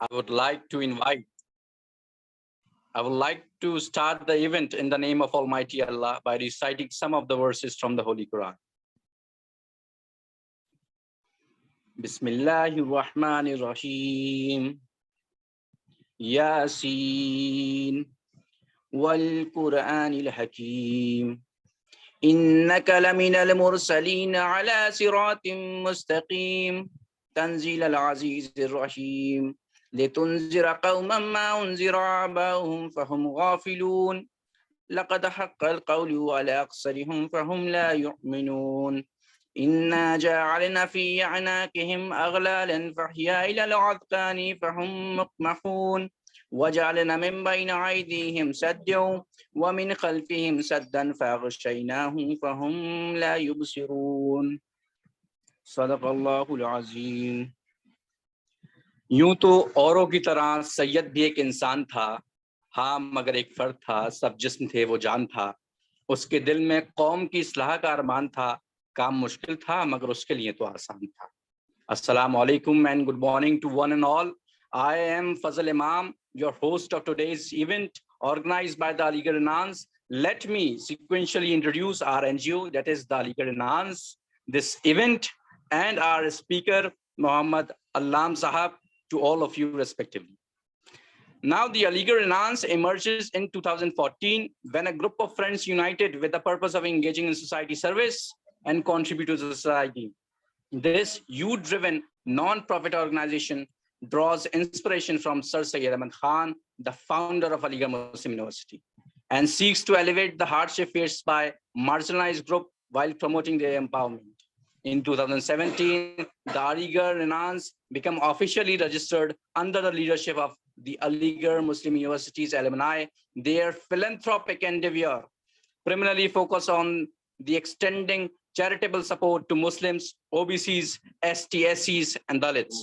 I would like to start the event in the name of Almighty Allah by reciting some of the verses from the Holy Quran. Bismillahir Rahmanir Rahim. Yasin wal Quranil Hakim. إنك لمن المرسلين على صراط مستقيم تنزيل العزيز الرحيم لتنذر قوما ما أنذر آباؤهم فهم غافلون لقد حق القول على أكثرهم فهم لا يؤمنون إنا جعلنا في أعناقهم أغلالا فهي إلى الأذقان فهم مقمحون وجعلنا من بين أيديهم سدا ومن خلفهم سدا فأغشيناهم فهم لا يبصرون صدق الله العظيم. यूं तो औरों की तरह सैयद भी एक इंसान था, हाँ मगर एक फर्द था, सब जिस्म थे वो जान था. उसके दिल में कौम की इस्लाह का अरमान था, काम मुश्किल था मगर उसके लिए तो आसान था. Assalamu alaikum and good morning to one and all. I am Fazal Imam, your host of today's event organized by the Aligarh Renaissance. Let me sequentially introduce our NGO, that is the Aligarh Renaissance, this event, and our speaker, Muhammad Allam Sahab, to all of you respectively. Now, the Aligarh Renaissance emerges in 2014 when a group of friends united with the purpose of engaging in society service and contribute to the society. This youth-driven non-profit organization draws inspiration from Sir Syed Ahmad Khan, the founder of Aligarh Muslim University, and seeks to elevate the hardship faced by marginalized group while promoting their empowerment. In 2017, the Aligarh Renaissance became officially registered under the leadership of the Aligarh Muslim University's alumni. Their philanthropic endeavor primarily focus on the extending charitable support to Muslims, OBCs, STSCs, and Dalits.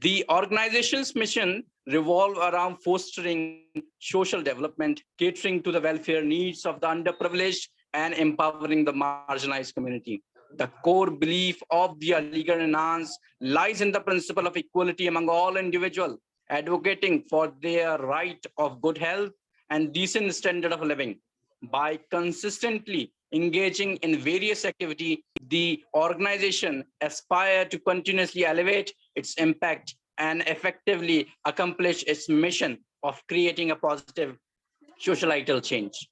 The organization's mission revolves around fostering social development, catering to the welfare needs of the underprivileged, and empowering the marginalized community. The core belief of the Aligarh Renaissance lies in the principle of equality among all individuals, advocating for their right of good health and decent standard of living. By consistently engaging in various activities, the organization aspires to continuously elevate its impact and effectively accomplish its mission of creating a positive societal change.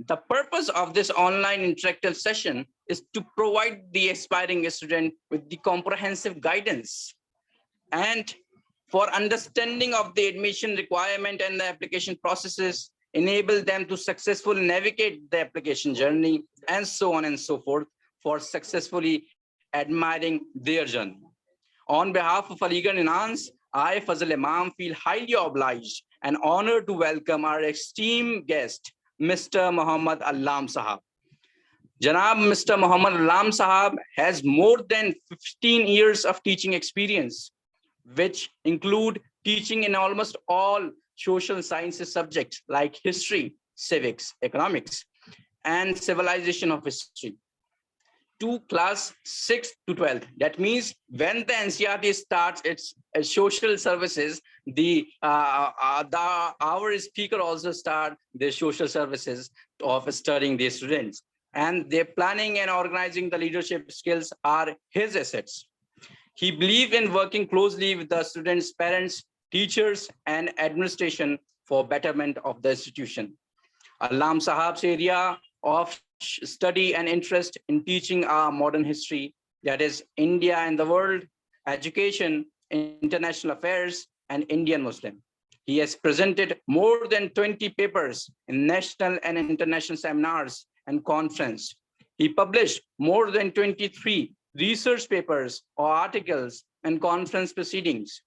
The purpose of this online interactive session is to provide the aspiring student with the comprehensive guidance and for understanding of the admission requirement and the application processes, enable them to successfully navigate the application journey, and so on and so forth, for successfully admiring their journey. On behalf of Aligarh Renaissance, I, Fazal Imam, feel highly obliged and honored to welcome our esteemed guest, Mr. Muhammad Allam Sahab. Janab Mr. Muhammad Allam Sahab has more than 15 years of teaching experience, which include teaching in almost all social sciences subjects like history, civics, economics, and civilization of history to class 6 to 12. That means when the NCERT starts its social services, our speaker also start their social services of studying the students, and their planning and organizing the leadership skills are his assets. He believed in working closely with the students' parents, teachers, and administration for betterment of the institution. Allam Sahab's area of study and interest in teaching our modern history, that is India and the world, education, international affairs, and Indian Muslim. He has presented more than 20 papers in national and international seminars and conferences. He published more than 23 research papers or articles and conference proceedings,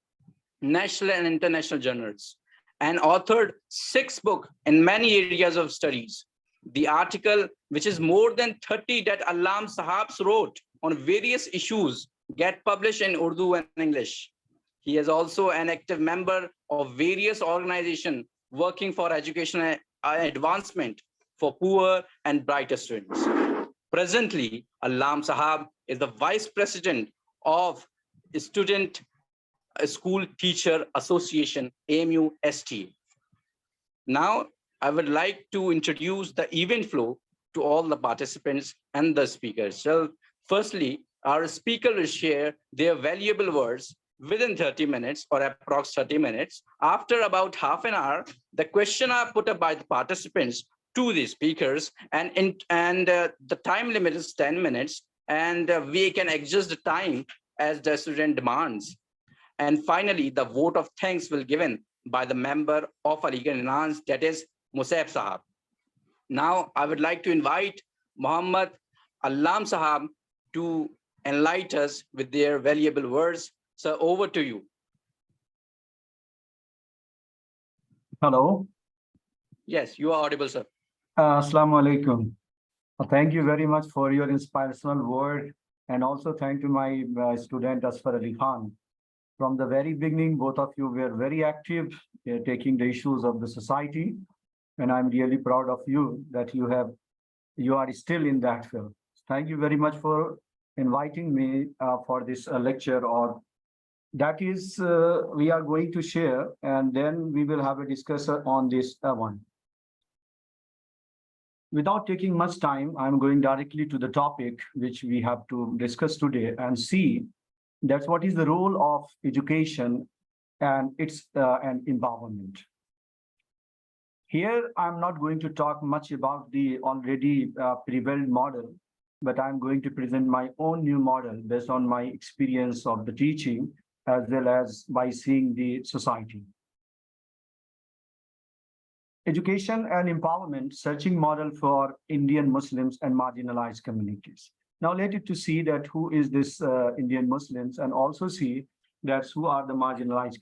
national and international journals, and authored 6 books in many areas of studies. The article, which is more than 30 that Allam Sahabs wrote on various issues, get published in Urdu and English. He is also an active member of various organizations working for educational advancement for poor and brighter students. Presently, Allam Sahab is the Vice President of Student School Teacher Association, AMUST. Now, I would like to introduce the event flow to all the participants and the speakers. So firstly, our speaker will share their valuable words within 30 minutes or approx 30 minutes. After about half an hour, the question are put up by the participants to the speakers, and the time limit is 10 minutes, and we can adjust the time as the student demands. And finally, the vote of thanks will be given by the member of Aligarh Renaissance, that is Musab Sahab. Now, I would like to invite Muhammad Allam Sahab to enlighten us with their valuable words. So over to you. Hello. Yes, you are audible, sir. Assalamu alaikum. Thank you very much for your inspirational word, and also thank to my student Asfar Ali Khan. From the very beginning, both of you were very active, taking the issues of the society, and I'm really proud of you that you are still in that field. Thank you very much for inviting me for this lecture, or that is we are going to share, and then we will have a discussion on this one. Without taking much time, I'm going directly to the topic which we have to discuss today and see that's what is the role of education and its and empowerment. Here, I'm not going to talk much about the already prevalent model, but I'm going to present my own new model based on my experience of the teaching, as well as by seeing the society. Education and empowerment, searching model for Indian Muslims and marginalized communities. Now let it to see that who is this Indian Muslims, and also see that who are the marginalized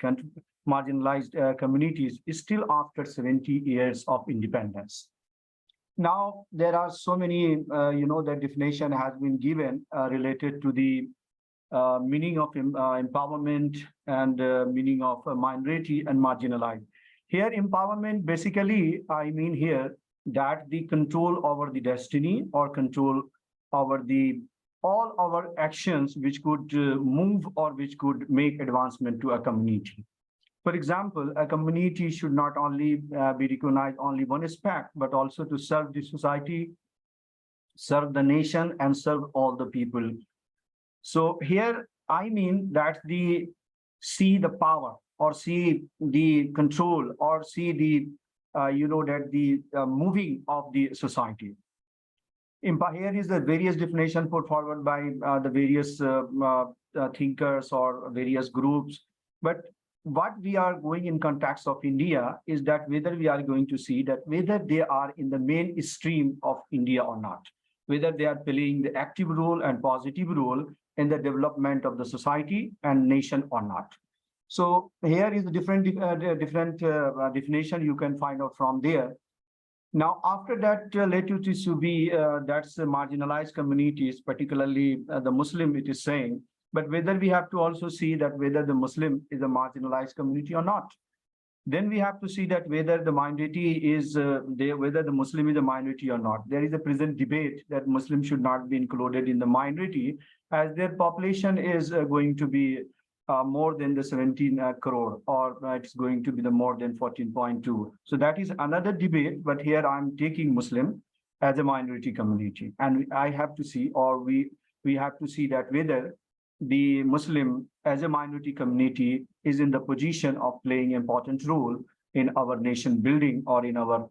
communities still after 70 years of independence. Now there are so many, the definition has been given related to the meaning of empowerment and meaning of minority and marginalized. Here, empowerment, basically, I mean here that the control over the destiny or control over all our actions which could move or which could make advancement to a community. For example, a community should not only be recognized only one aspect, but also to serve the society, serve the nation, and serve all the people. So here, I mean that see the power, or see the control, or see the, moving of the society. Here is the various definition put forward by the various thinkers or various groups. But what we are going in context of India is that whether we are going to see that whether they are in the mainstream of India or not, whether they are playing the active role and positive role in the development of the society and nation or not. So here is the different definition you can find out from there. Now, after that, let it to be that's the marginalized communities, particularly the Muslim, it is saying. But whether we have to also see that whether the Muslim is a marginalized community or not. Then we have to see that whether the minority is whether the Muslim is a minority or not. There is a present debate that Muslims should not be included in the minority, as their population is going to be more than the 17 crore, or it's going to be the more than 14.2. So that is another debate, but here I'm taking Muslim as a minority community. And I have to see, or we have to see that whether the Muslim as a minority community is in the position of playing an important role in our nation building or in our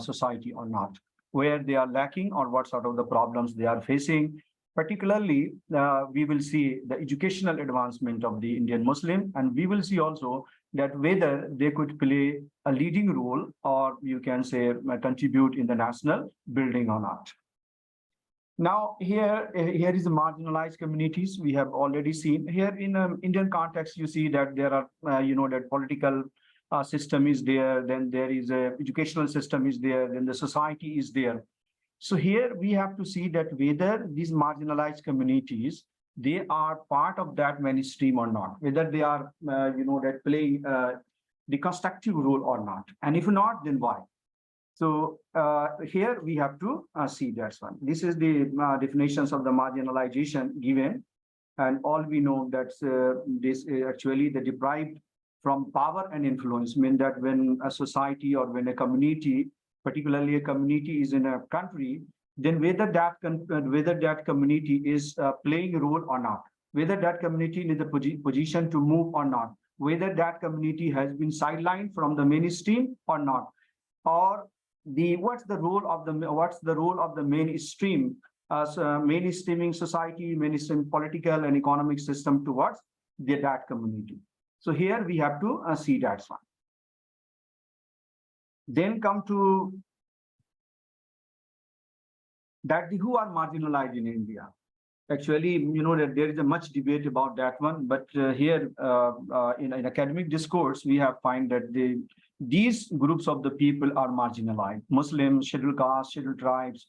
society or not, where they are lacking or what sort of the problems they are facing. Particularly, we will see the educational advancement of the Indian Muslim, and we will see also that whether they could play a leading role, or you can say contribute in the national building or not. Now, here is the marginalized communities. We have already seen here in Indian context, you see that there are, that political system is there, then there is a educational system is there, then the society is there. So here we have to see that whether these marginalized communities, they are part of that mainstream or not, whether they are, that playing the constructive role or not. And if not, then why? So here we have to see that one. This is the definitions of the marginalization given. And all we know that this actually the deprived from power and influence, mean that when a society or when a community, particularly a community is in a country, then whether that community is playing a role or not, whether that community is in the position to move or not, whether that community has been sidelined from the mainstream or not, or what's the role of the mainstream as mainstreaming society, mainstream political and economic system towards that community. So here we have to see that one. Then come to that who are marginalized in India. Actually, you know that there is a much debate about that one, but here in academic discourse, we have find that these groups of the people are marginalized: Muslims, scheduled castes, scheduled tribes,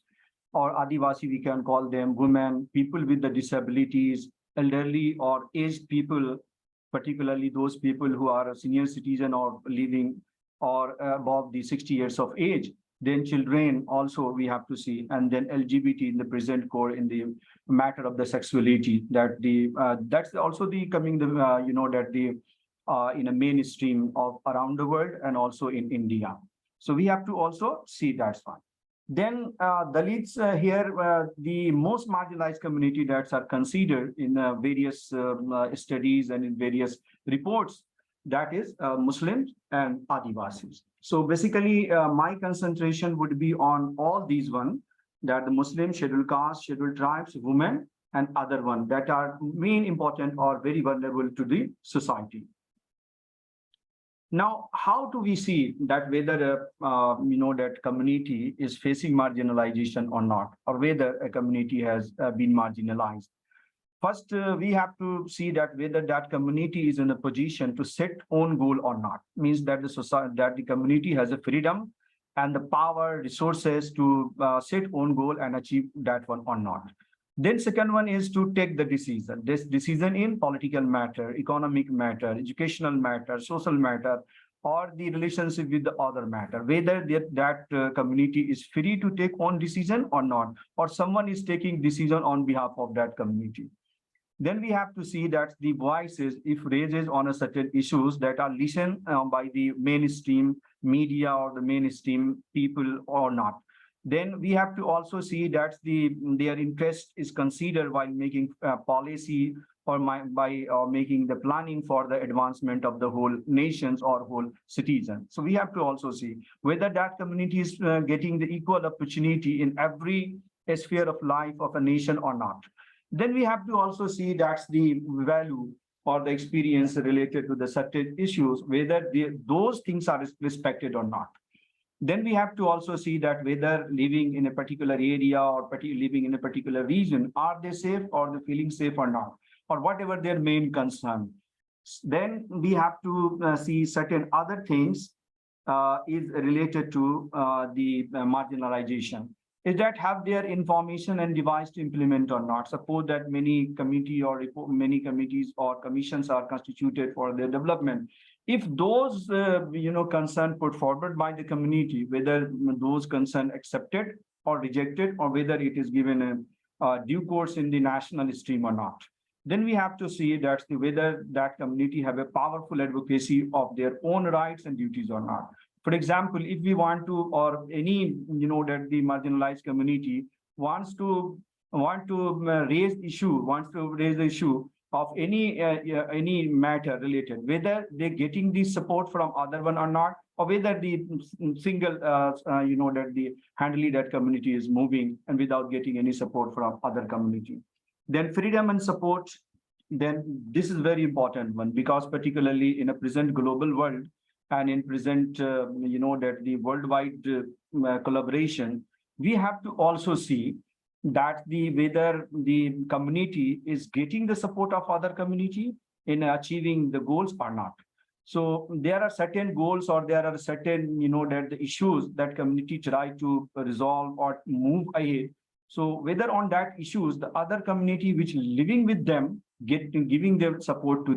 or Adivasi, we can call them, women, people with the disabilities, elderly or aged people, particularly those people who are a senior citizen or living or above the 60 years of age. Then children also we have to see, and then LGBT in the present core in the matter of the sexuality. That's also the coming you know that in a mainstream of around the world and also in India. So we have to also see that one. Then Dalits here, the most marginalized community that are considered in various studies and in various reports, that is Muslims and Adivasis. So basically, my concentration would be on all these one, that the Muslim, scheduled castes, scheduled tribes, women, and other one that are main important or very vulnerable to the society. Now, how do we see that whether you know that community is facing marginalization or not, or whether a community has been marginalized? First, we have to see that whether that community is in a position to set own goal or not. Means that the society, that the community has a freedom and the power, resources to set own goal and achieve that one or not. Then second one is to take the decision. This decision in political matter, economic matter, educational matter, social matter, or the relationship with the other matter, whether that community is free to take own decision or not, or someone is taking decision on behalf of that community. Then we have to see that the voices, if raises on a certain issues that are listened by the mainstream media or the mainstream people or not. Then we have to also see that their interest is considered while making policy or by making the planning for the advancement of the whole nations or whole citizen. So we have to also see whether that community is getting the equal opportunity in every sphere of life of a nation or not. Then we have to also see that's the value or the experience related to the certain issues, whether those things are respected or not. Then we have to also see that whether living in a particular area or living in a particular region, are they safe or they feeling safe or not, or whatever their main concern. Then we have to see certain other things is related to the marginalization. Is that have their information and device to implement or not? Suppose that many committees or commissions are constituted for their development. If those concern put forward by the community, whether those concern accepted or rejected, or whether it is given a due course in the national stream or not, then we have to see that whether that community have a powerful advocacy of their own rights and duties or not. For example, if we want to, or any, that the marginalized community wants to raise the issue of any matter related, whether they're getting the support from other one or not, or whether the single, that the handily that community is moving and without getting any support from other community. Then freedom and support. Then this is very important one, because particularly in a present global world, and in present, that the worldwide collaboration, we have to also see that whether the community is getting the support of other community in achieving the goals or not. So there are certain goals, or there are certain, that the issues that community try to resolve or move ahead. So whether on that issues, the other community which living with them giving their support to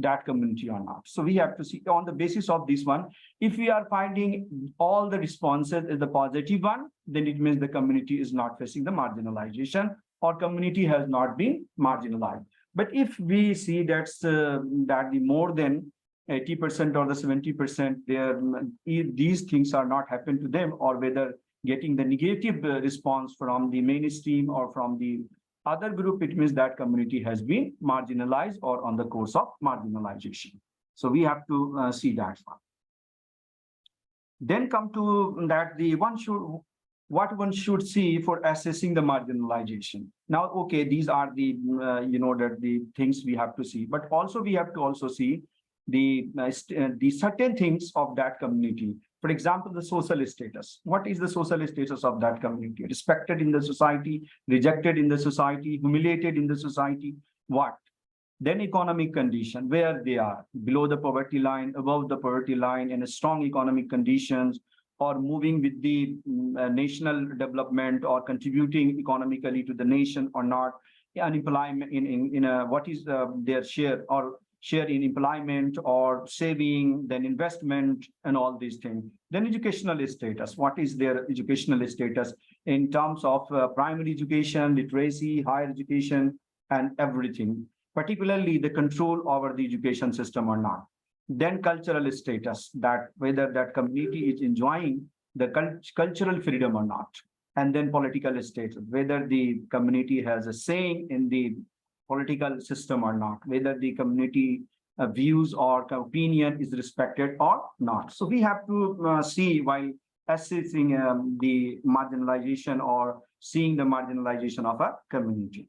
that community or not. So we have to see on the basis of this one, if we are finding all the responses is the positive one, then it means the community is not facing the marginalization, or community has not been marginalized. But if we see that the more than 80% or the 70%, these things are not happen to them, or whether getting the negative response from the mainstream or from the other group, it means that community has been marginalized or on the course of marginalization. So we have to see that one. Then come to that what one should see for assessing the marginalization. Now, okay, these are the the things we have to see, but also we have to also see the certain things of that community. For example, the social status. What is the social status of that community? Respected in the society, rejected in the society, humiliated in the society. What? Then economic condition, where they are, below the poverty line, above the poverty line, in a strong economic conditions, or moving with the national development, or contributing economically to the nation or not. Unemployment what is their share in employment or saving, then investment, and all these things. Then educational status. What is their educational status in terms of primary education, literacy, higher education, and everything, particularly the control over the education system or not. Then cultural status, that whether that community is enjoying the cultural freedom or not. And then political status, whether the community has a say in the political system or not, whether the community views or opinion is respected or not. So we have to see while assessing the marginalization or seeing the marginalization of a community.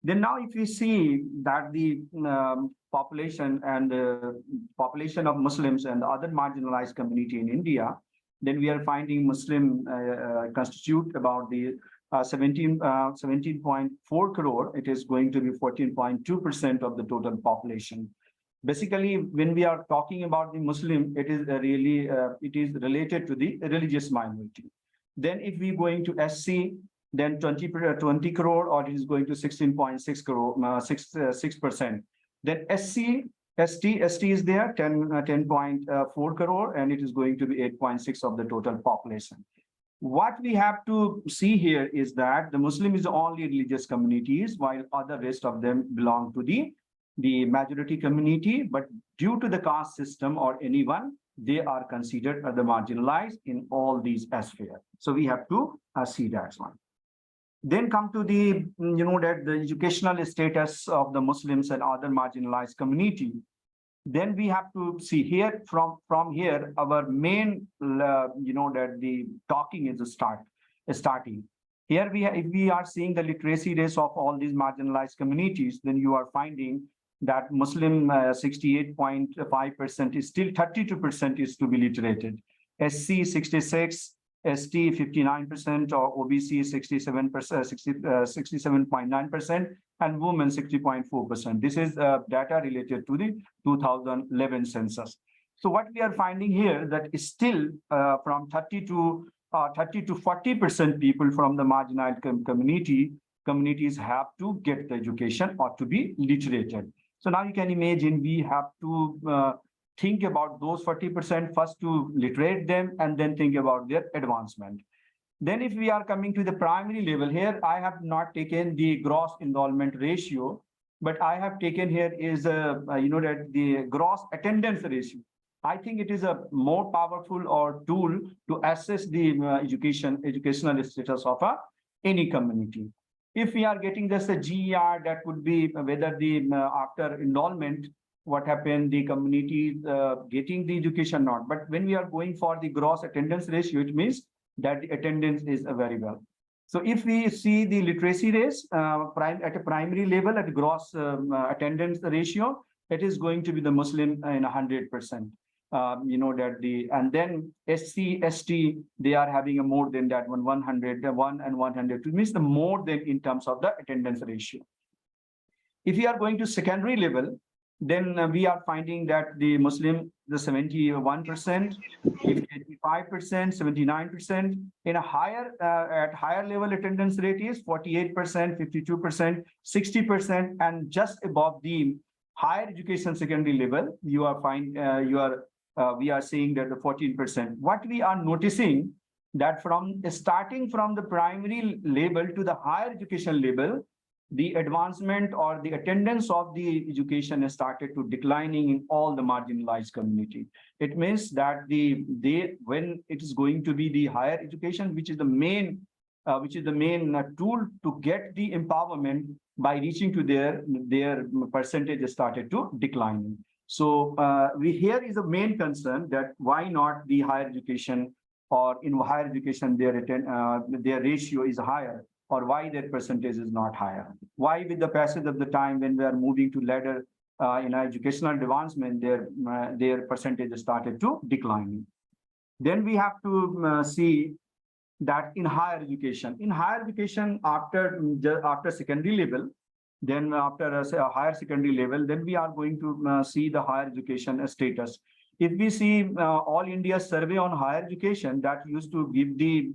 Then now if we see that the population of Muslims and other marginalized community in India, then we are finding Muslim constitute about the 17.4 crore. It is going to be 14.2% of the total population. Basically, when we are talking about the Muslim, it is really it is related to the religious minority. Then if we going to SC, then 20 crore, or it is going to 16.6 crore, 6%. Then SC, ST is there, 10.4 crore, and it is going to be 8.6 of the total population. What we have to see here is that the Muslim is only religious communities, while other rest of them belong to the majority community. But due to the caste system or anyone, they are considered as the marginalized in all these spheres. So we have to see that one. Then come to the, that the educational status of the Muslims and other marginalized community. Then we have to see here from here, our main, that the talking is starting. Here if we are seeing the literacy rates of all these marginalized communities, then you are finding that Muslim 68.5% is still 32% is to be literated. SC 66, ST 59%, or OBC 67.9%, and women 60.4%. This is data related to the 2011 census. So what we are finding here that is still from 30 to 40% people from the marginalized communities have to get the education or to be literated. So now you can imagine we have to think about those 40% first to literate them, and then think about their advancement. Then if we are coming to the primary level, here I have not taken the gross enrollment ratio, but I have taken here is that the gross attendance ratio. I think it is a more powerful or tool to assess the educational status of any community. If we are getting just a GER, that would be whether the after enrollment, what happened, the community getting the education or not. But when we are going for the gross attendance ratio, it means that the attendance is very well. So if we see the literacy rates at a primary level at gross attendance ratio, it is going to be the Muslim in 100%. And then SC, ST, they are having a more than that 100, 1 and 102, means the more than in terms of the attendance ratio. If we are going to secondary level, then we are finding that the Muslim, the 71%, 85%, 79%. In a higher, at higher level attendance rate is 48%, 52%, 60%, and just above the higher education secondary level, you are we are seeing that the 14%. What we are noticing that from starting from the primary level to the higher education level, the advancement or the attendance of the education has started to declining in all the marginalized community. It means that when it is going to be the higher education, which is the main tool to get the empowerment, by reaching to their percentage has started to declining. So here is a main concern that why not the higher education, or in higher education their ratio is higher, or why their percentage is not higher? Why with the passage of the time, when we are moving to ladder in educational advancement, their percentage started to declining? Then we have to see that in higher education, after secondary level, then after a higher secondary level, then we are going to see the higher education status. If we see All India survey on higher education, that used to give the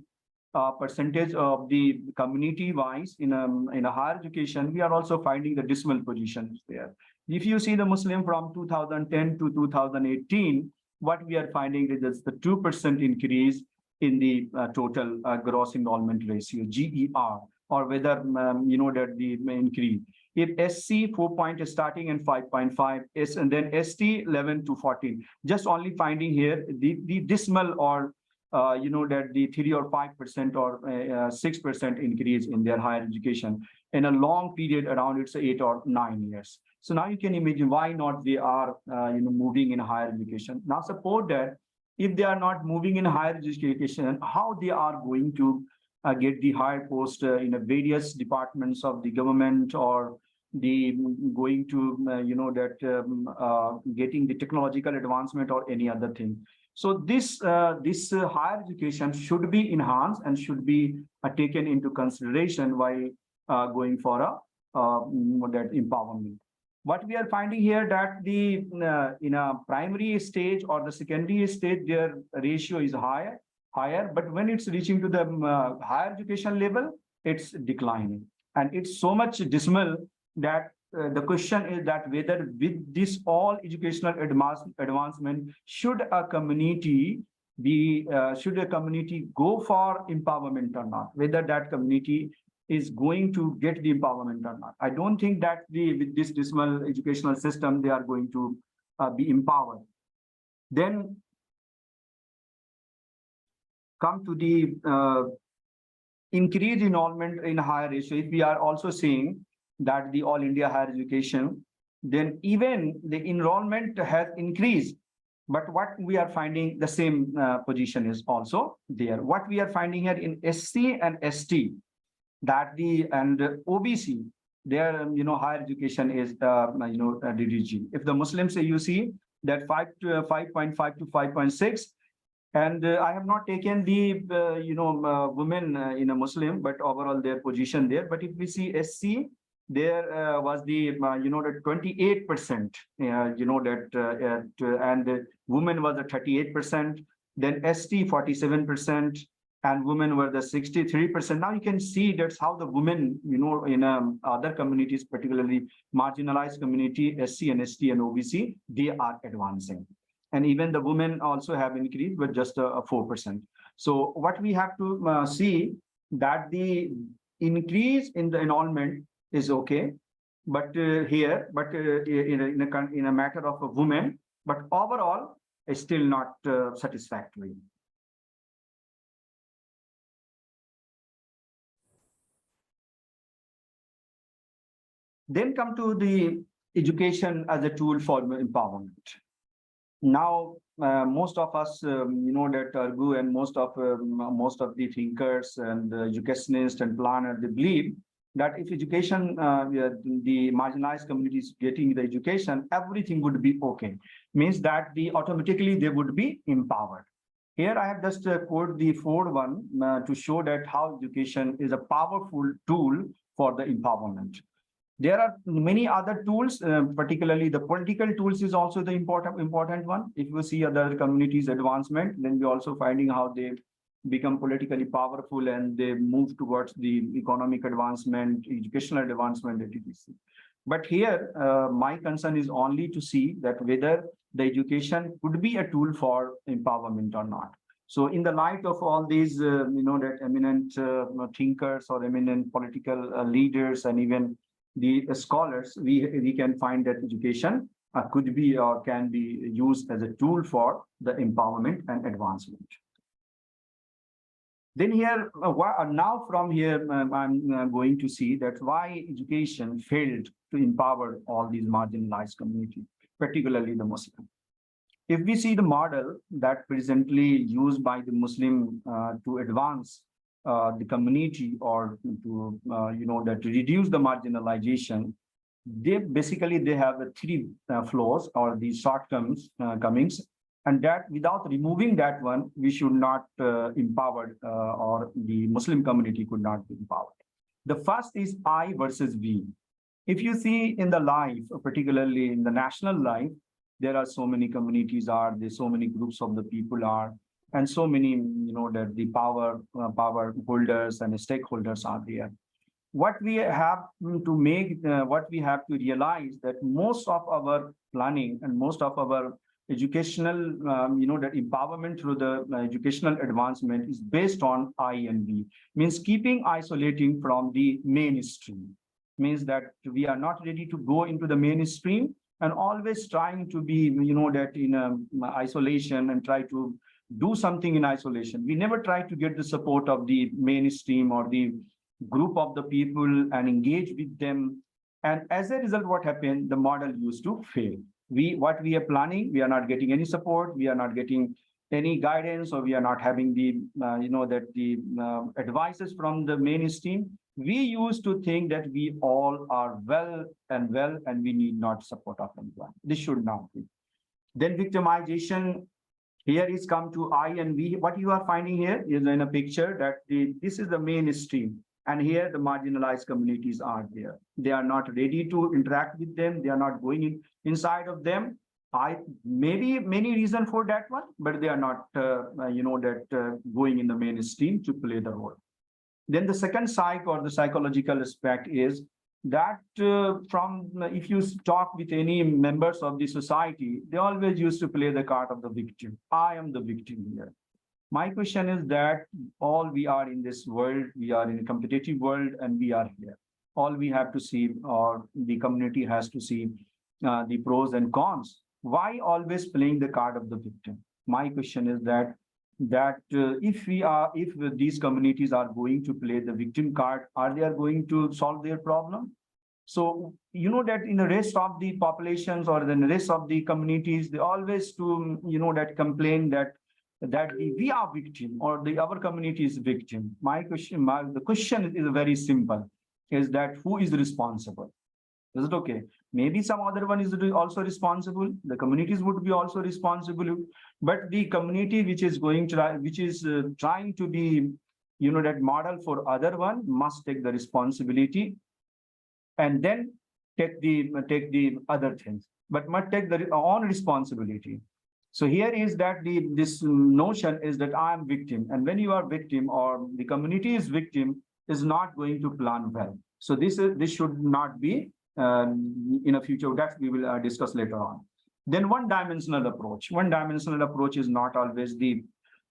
percentage of the community wise in a higher education, we are also finding the decimal positions there. If you see the Muslim from 2010 to 2018, what we are finding is the 2% increase in the total gross enrollment ratio, GER, or whether that the increase. If SC 4 point starting and 5.5, and then ST 11 to 14, just only finding here the decimal, or that the 3 or 5% or 6% increase in their higher education in a long period, around it's 8 or 9 years. So now you can imagine why not they are moving in higher education. Now suppose that if they are not moving in higher education, how they are going to get the higher post in various departments of the government, or the going to getting the technological advancement or any other thing. So this higher education should be enhanced and should be taken into consideration while going for that empowerment. What we are finding here, that the in a primary stage or the secondary stage, their ratio is higher, but when it's reaching to the higher education level, it's declining, and it's so much dismal that the question is that whether with this all educational advancement, should a community go for empowerment or not, whether that community is going to get the empowerment or not. I don't think that with this dismal educational system, they are going to be empowered. Then come to the increased enrollment in higher ratio. If we are also seeing that the All India higher education, then even the enrollment has increased, but what we are finding, the same position is also there. What we are finding here in SC and ST, that and OBC, their higher education is reducing. If the Muslims say, you see that 5.5 to 5.6, and I have not taken the women in a Muslim, but overall their position there. But if we see SC, there was the 28%, and the women was the 38%. Then ST 47%. And women were the 63%. Now you can see that's how the women, in other communities, particularly marginalized community, SC and ST and OBC, they are advancing. And even the women also have increased, but just 4%. So what we have to see, that the increase in the enrollment is okay, but in a matter of a woman, but overall, it's still not satisfactory. Then come to the education as a tool for empowerment. Now, most of us, that argue, and most of the thinkers and educationists and planners, they believe that if education, the marginalized communities getting the education, everything would be okay. Means that automatically they would be empowered. Here I have just quoted the fourth one to show that how education is a powerful tool for the empowerment. There are many other tools, particularly the political tools is also the important one. If you see other communities' advancement, then we're also finding how they become politically powerful and they move towards the economic advancement, educational advancement, etc. But here, my concern is only to see that whether the education could be a tool for empowerment or not. So in the light of all these, that eminent thinkers or eminent political leaders and even the scholars, we can find that education could be or can be used as a tool for the empowerment and advancement. Then here, now from here, I'm going to see that why education failed to empower all these marginalized communities, particularly the Muslim. If we see the model that presently used by the Muslim to advance the community or to, that reduce the marginalization, they have three flaws or the shortcomings, and that without removing that one, we should not empower or the Muslim community could not be empowered. The first is I versus we. If you see in the life, particularly in the national life, there are so many communities there's so many groups of the people and so many, that the power holders and stakeholders are there. What we have to make, what we have to realize that most of our planning and most of our educational, that empowerment through the educational advancement is based on I and we, means keeping isolating from the mainstream, means that we are not ready to go into the mainstream and always trying to be, that in isolation and try to do something in isolation. We never try to get the support of the mainstream or the group of the people and engage with them. And as a result, what happened? The model used to fail. What we are planning, we are not getting any support. We are not getting any guidance, or we are not having the, advices from the mainstream. We used to think that we all are well, and we need not support of anyone. This should not be. Then victimization. Here is come to I and we. What you are finding here is in a picture that this is the mainstream. And here the marginalized communities are there. They are not ready to interact with them. They are not going inside of them. Maybe many reasons for that one, but they are not, going in the mainstream to play the role. Then the second psych or the psychological aspect is that if you talk with any members of the society, they always used to play the card of the victim. I am the victim here. My question is that all we are in this world, we are in a competitive world and we are here. All we have to see, or the community has to see the pros and cons. Why always playing the card of the victim? My question is that if these communities are going to play the victim card, are they going to solve their problem? So, that in the rest of the populations or in the rest of the communities, they always complain that we are victim or our community is victim. The question is very simple, is that who is responsible? Is it okay? Maybe some other one is also responsible. The communities would be also responsible, but the community which is trying to be, that model for other one must take the responsibility and then take the other things, but must take their own responsibility. So here is that this notion is that I am victim, and when you are victim or the community is victim, is not going to plan well. So this should not be in a future that we will discuss later on. Then one-dimensional approach. One-dimensional approach is not always the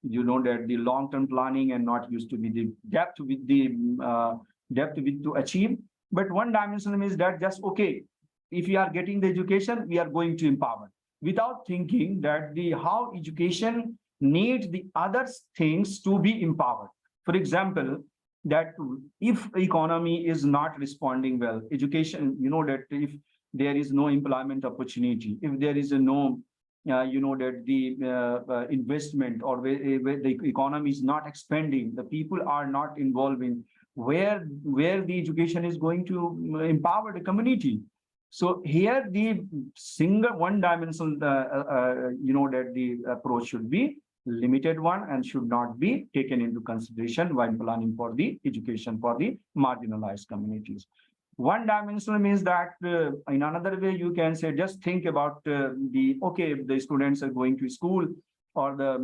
long-term planning and not used to be the depth to achieve. But one-dimensional means that just okay, if we are getting the education, we are going to empower, without thinking that how education needs the other things to be empowered. For example, that if economy is not responding well, education, that if there is no employment opportunity, if there is no, that the investment or where the economy is not expanding, the people are not involving, where the education is going to empower the community. So here the single one-dimensional, that the approach should be limited one and should not be taken into consideration while planning for the education for the marginalized communities. One-dimensional means that in another way you can say, just think about the students are going to school, or the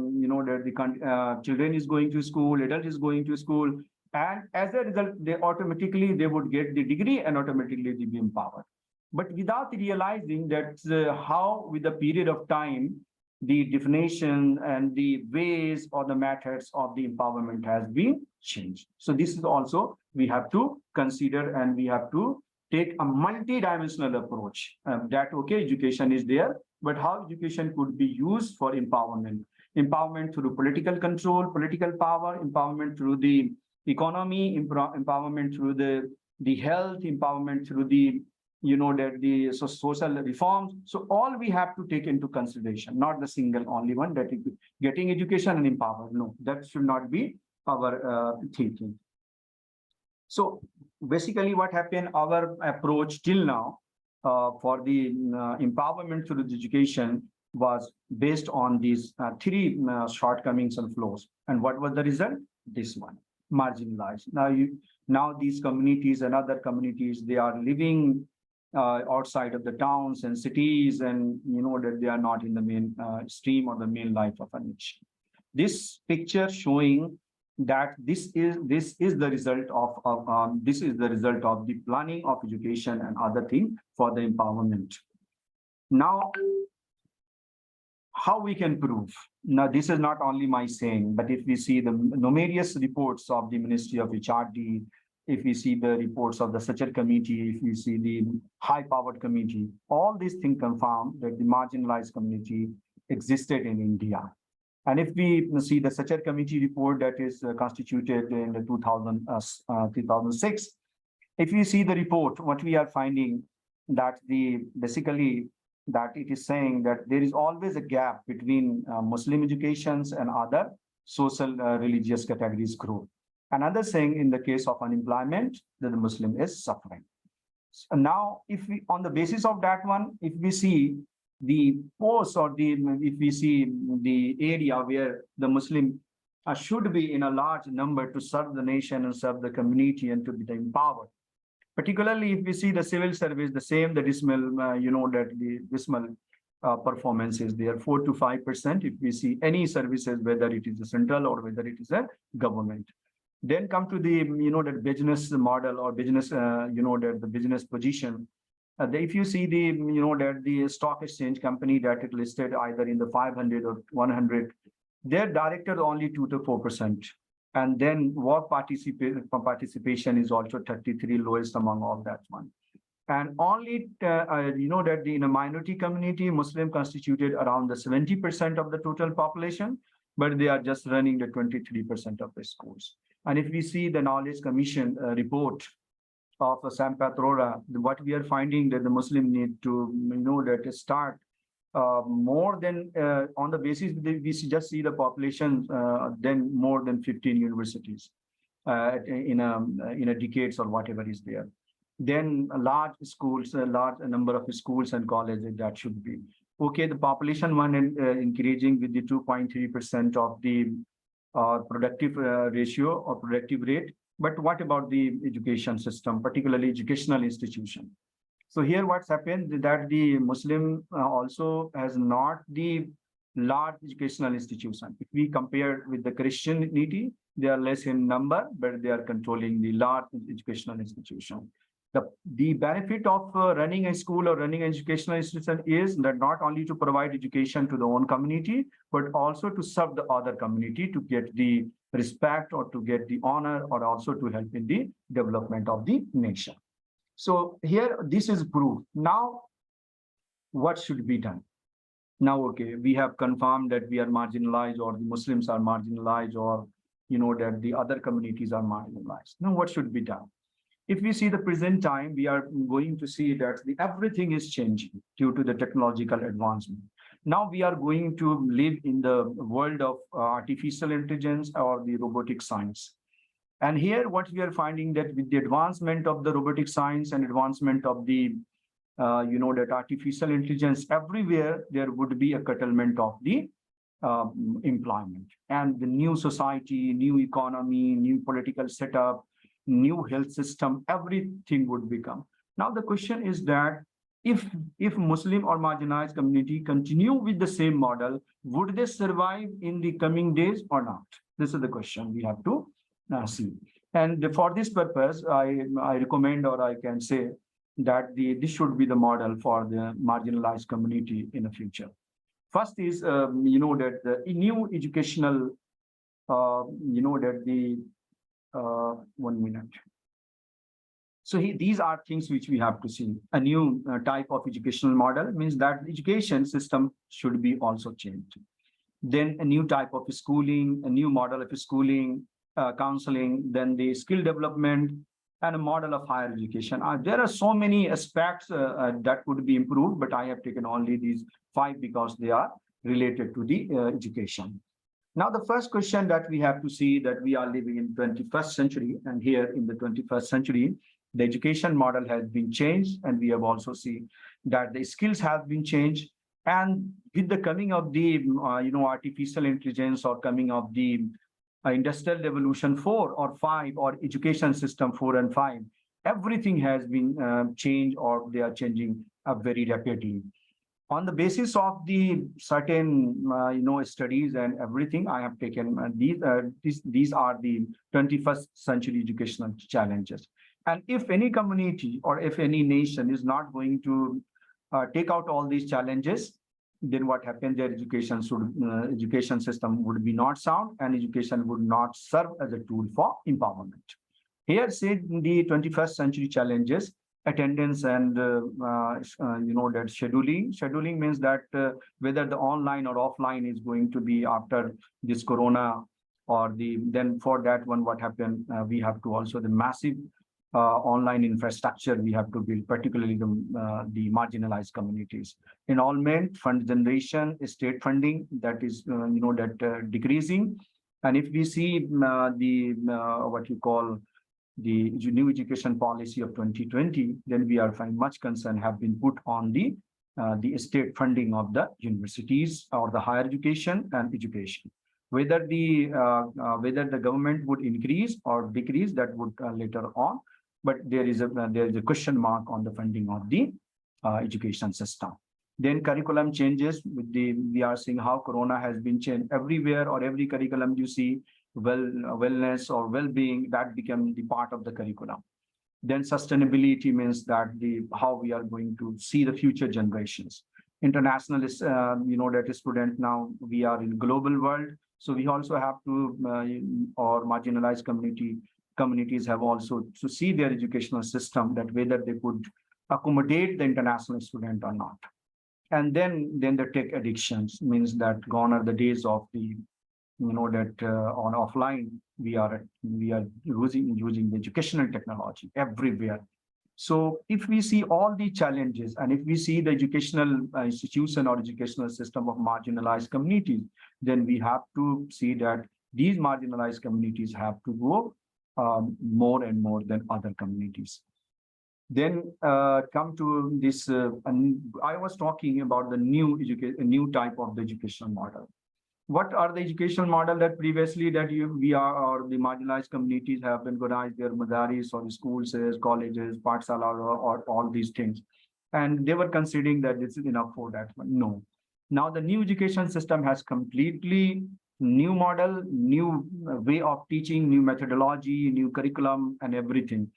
children is going to school, adult is going to school, and as a result, they would get the degree and automatically they be empowered. But without realizing that how with the period of time, the definition and the ways or the methods of the empowerment has been changed. So this is also we have to consider, and we have to take a multi-dimensional approach that, okay, education is there, but how education could be used for empowerment. Empowerment through political control, political power, empowerment through the economy, empowerment through the health, empowerment through the social reforms. So all we have to take into consideration, not the single only one, that is getting education and empower. No, that should not be our thinking. So basically what happened, our approach till now for the empowerment through education was based on these three shortcomings and flaws. And what was the result? This one, marginalized. Now these communities and other communities, they are living outside of the towns and cities, and that they are not in the main stream or the main life of a nation. This picture showing that this is the result of the planning of education and other things for the empowerment. Now, how we can prove? Now, this is not only my saying, but if we see the numerous reports of the Ministry of HRD, if we see the reports of the Sachar Committee, if we see the high-powered committee, all these things confirm that the marginalized community existed in India. And if we see the Sachar Committee report that is constituted in the 2006, if we see the report, what we are finding that basically that it is saying that there is always a gap between Muslim educations and other social religious categories growth. Another saying, in the case of unemployment, that the Muslim is suffering. So now, if we, on the basis of that one, if we see the post or if we see the area where the Muslim should be in a large number to serve the nation and serve the community and to be empowered. Particularly if we see the civil service, the same, the dismal, that the dismal performance is there, 4 to 5%. If we see any services, whether it is a central or whether it is a government. Then come to the, that business model or business, the business position. If you see the, that the stock exchange company that it listed either in the 500 or 100, their director only 2 to 4%. And then work participation is also 33, lowest among all that one. And only, that in a minority community, Muslim constituted around the 70% of the total population, but they are just running the 23% of the schools. And if we see the Knowledge Commission report of Sampath Arora, what we are finding that the Muslim need to, that start more than on the basis we just see the population, then more than 15 universities in a decades or whatever is there. Then large schools, a large number of schools and colleges that should be. Okay, the population one increasing with the 2.3% of the productive ratio or productive rate. But what about the education system, particularly educational institution? So here what's happened that the Muslim also has not the large educational institution. If we compare with the Christianity, they are less in number, but they are controlling the large educational institution. The benefit of running a school or running an educational institution is that not only to provide education to the own community, but also to serve the other community to get the respect or to get the honor or also to help in the development of the nation. So here, this is proof. Now, what should be done? Now, okay, we have confirmed that we are marginalized or the Muslims are marginalized or, that the other communities are marginalized. Now, what should be done? If we see the present time, we are going to see that everything is changing due to the technological advancement. Now we are going to live in the world of artificial intelligence or the robotic science. And here what we are finding that with the advancement of the robotic science and advancement of the, that artificial intelligence, everywhere there would be a curtailment of the employment and the new society, new economy, new political setup, new health system, everything would become. Now the question is that if Muslim or marginalized community continue with the same model, would they survive in the coming days or not? This is the question we have to see. And for this purpose, I recommend, or I can say that this should be the model for the marginalized community in the future. First is, that the new educational, that the, 1 minute. So these are things which we have to see. A new type of educational model means that the education system should be also changed. Then a new type of schooling, a new model of schooling, counseling, then the skill development, and a model of higher education. There are so many aspects that could be improved, but I have taken only these 5 because they are related to the education. Now, the first question that we have to see that we are living in 21st century, and here in the 21st century, the education model has been changed, and we have also seen that the skills have been changed. And with the coming of the artificial intelligence, or coming of the industrial revolution 4 or 5, or education system 4 and 5, everything has been changed, or they are changing very rapidly. On the basis of the certain studies and everything, I have taken these are the 21st century educational challenges. And if any community or if any nation is not going to take out all these challenges, then what happens? Their education system would be not sound, and education would not serve as a tool for empowerment. Here, say the 21st century challenges: attendance and that scheduling. Scheduling means that whether the online or offline is going to be after this corona, or then for that one, what happened? We have to also the massive online infrastructure we have to build, particularly the marginalized communities. Enrollment, fund generation, state funding, that is decreasing. And if we see what you call the new education policy of 2020, then we are finding much concern have been put on the state funding of the universities or the higher education and education. Whether the government would increase or decrease, that would later on, but there is a question mark on the funding of the education system. Then curriculum changes. We are seeing how corona has been changed everywhere, or every curriculum you see, wellness or well-being, that became the part of the curriculum. Then sustainability means that how we are going to see the future generations. Internationalists, that student, now we are in global world, so we also have to, or marginalized communities have also to see their educational system, that whether they could accommodate the international student or not. And then the tech addictions means that gone are the days of the on offline, we are using the educational technology everywhere. So if we see all the challenges, and if we see the educational institution or educational system of marginalized communities, then we have to see that these marginalized communities have to go more and more than other communities. Then come to this, and I was talking about the new type of the educational model. What are the educational model that previously that we are, or the marginalized communities have been organized their madaris or schools, colleges, pathshala, or all these things, and they were considering that this is enough for that one. No. Now the new education system has completely new model, new way of teaching, new methodology, new curriculum, and everything.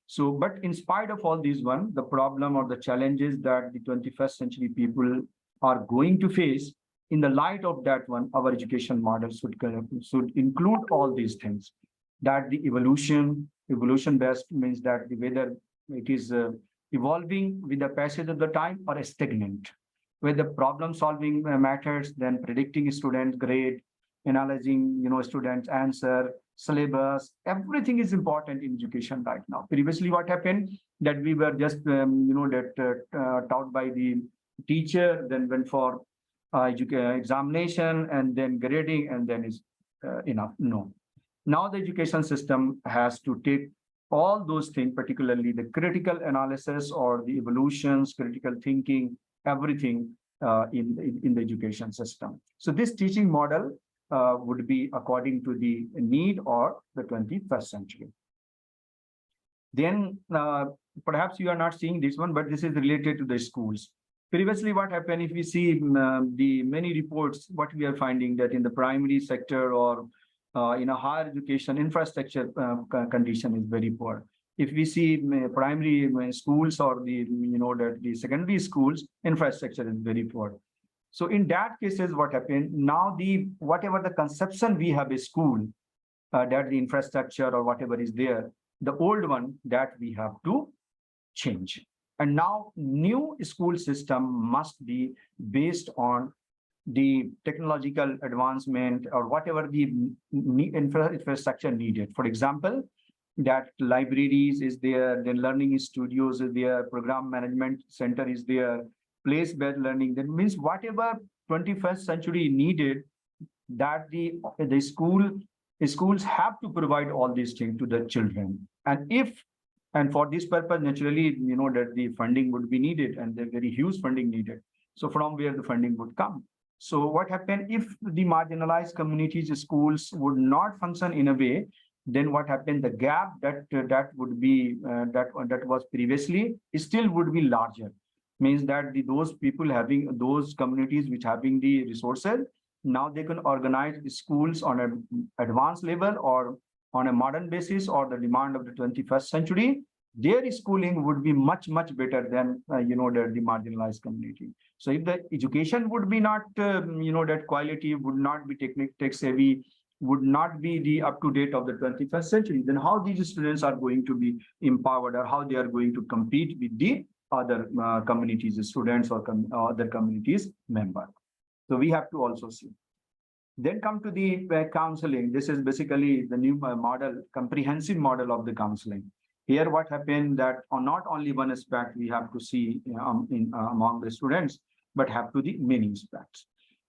So, but in spite of all these the problem or the challenges that the 21st century people are going to face, in the light of that one, our education model should include all these things. That the evolution based means that whether it is evolving with the passage of the time or stagnant. Whether problem solving methods, then predicting student grade, analyzing students' answer, syllabus, everything is important in education right now. Previously, what happened that we were just taught by the teacher, then went for examination and then grading, and then is enough. No. Now the education system has to take all those things, particularly the critical analysis or the evolutions, critical thinking, everything in the education system. So this teaching model would be according to the need or the 21st century. Then perhaps you are not seeing this one, but this is related to the schools. Previously, what happened, if we see the many reports, what we are finding that in the primary sector or in a higher education infrastructure condition is very poor. If we see primary schools or the secondary schools, infrastructure is very poor. So in that cases, what happened now, whatever the conception we have a school, that the infrastructure or whatever is there, the old one that we have to change. And now new school system must be based on the technological advancement or whatever the infrastructure needed. For example, that libraries is there, then learning studios is there, program management center is there, place-based learning. That means whatever 21st century needed, that the schools have to provide all these things to the children. And for this purpose, naturally, that the funding would be needed, and the very huge funding needed. So from where the funding would come. So what happened if the marginalized communities schools would not function in a way, then what happened? The gap that would be that was previously still would be larger. Means that those people having those communities which having the resources, now they can organize schools on an advanced level or on a modern basis or the demand of the 21st century. Their schooling would be much better than the marginalized community. So if the education would be not that quality, would not be tech savvy, would not be the up to date of the 21st century, then how these students are going to be empowered, or how they are going to compete with the other communities students or other communities member. So we have to also see. Then come to the counseling. This is basically the new model, comprehensive model of the counseling. Here, what happened that on not only one aspect we have to see among the students, but have to the many aspects.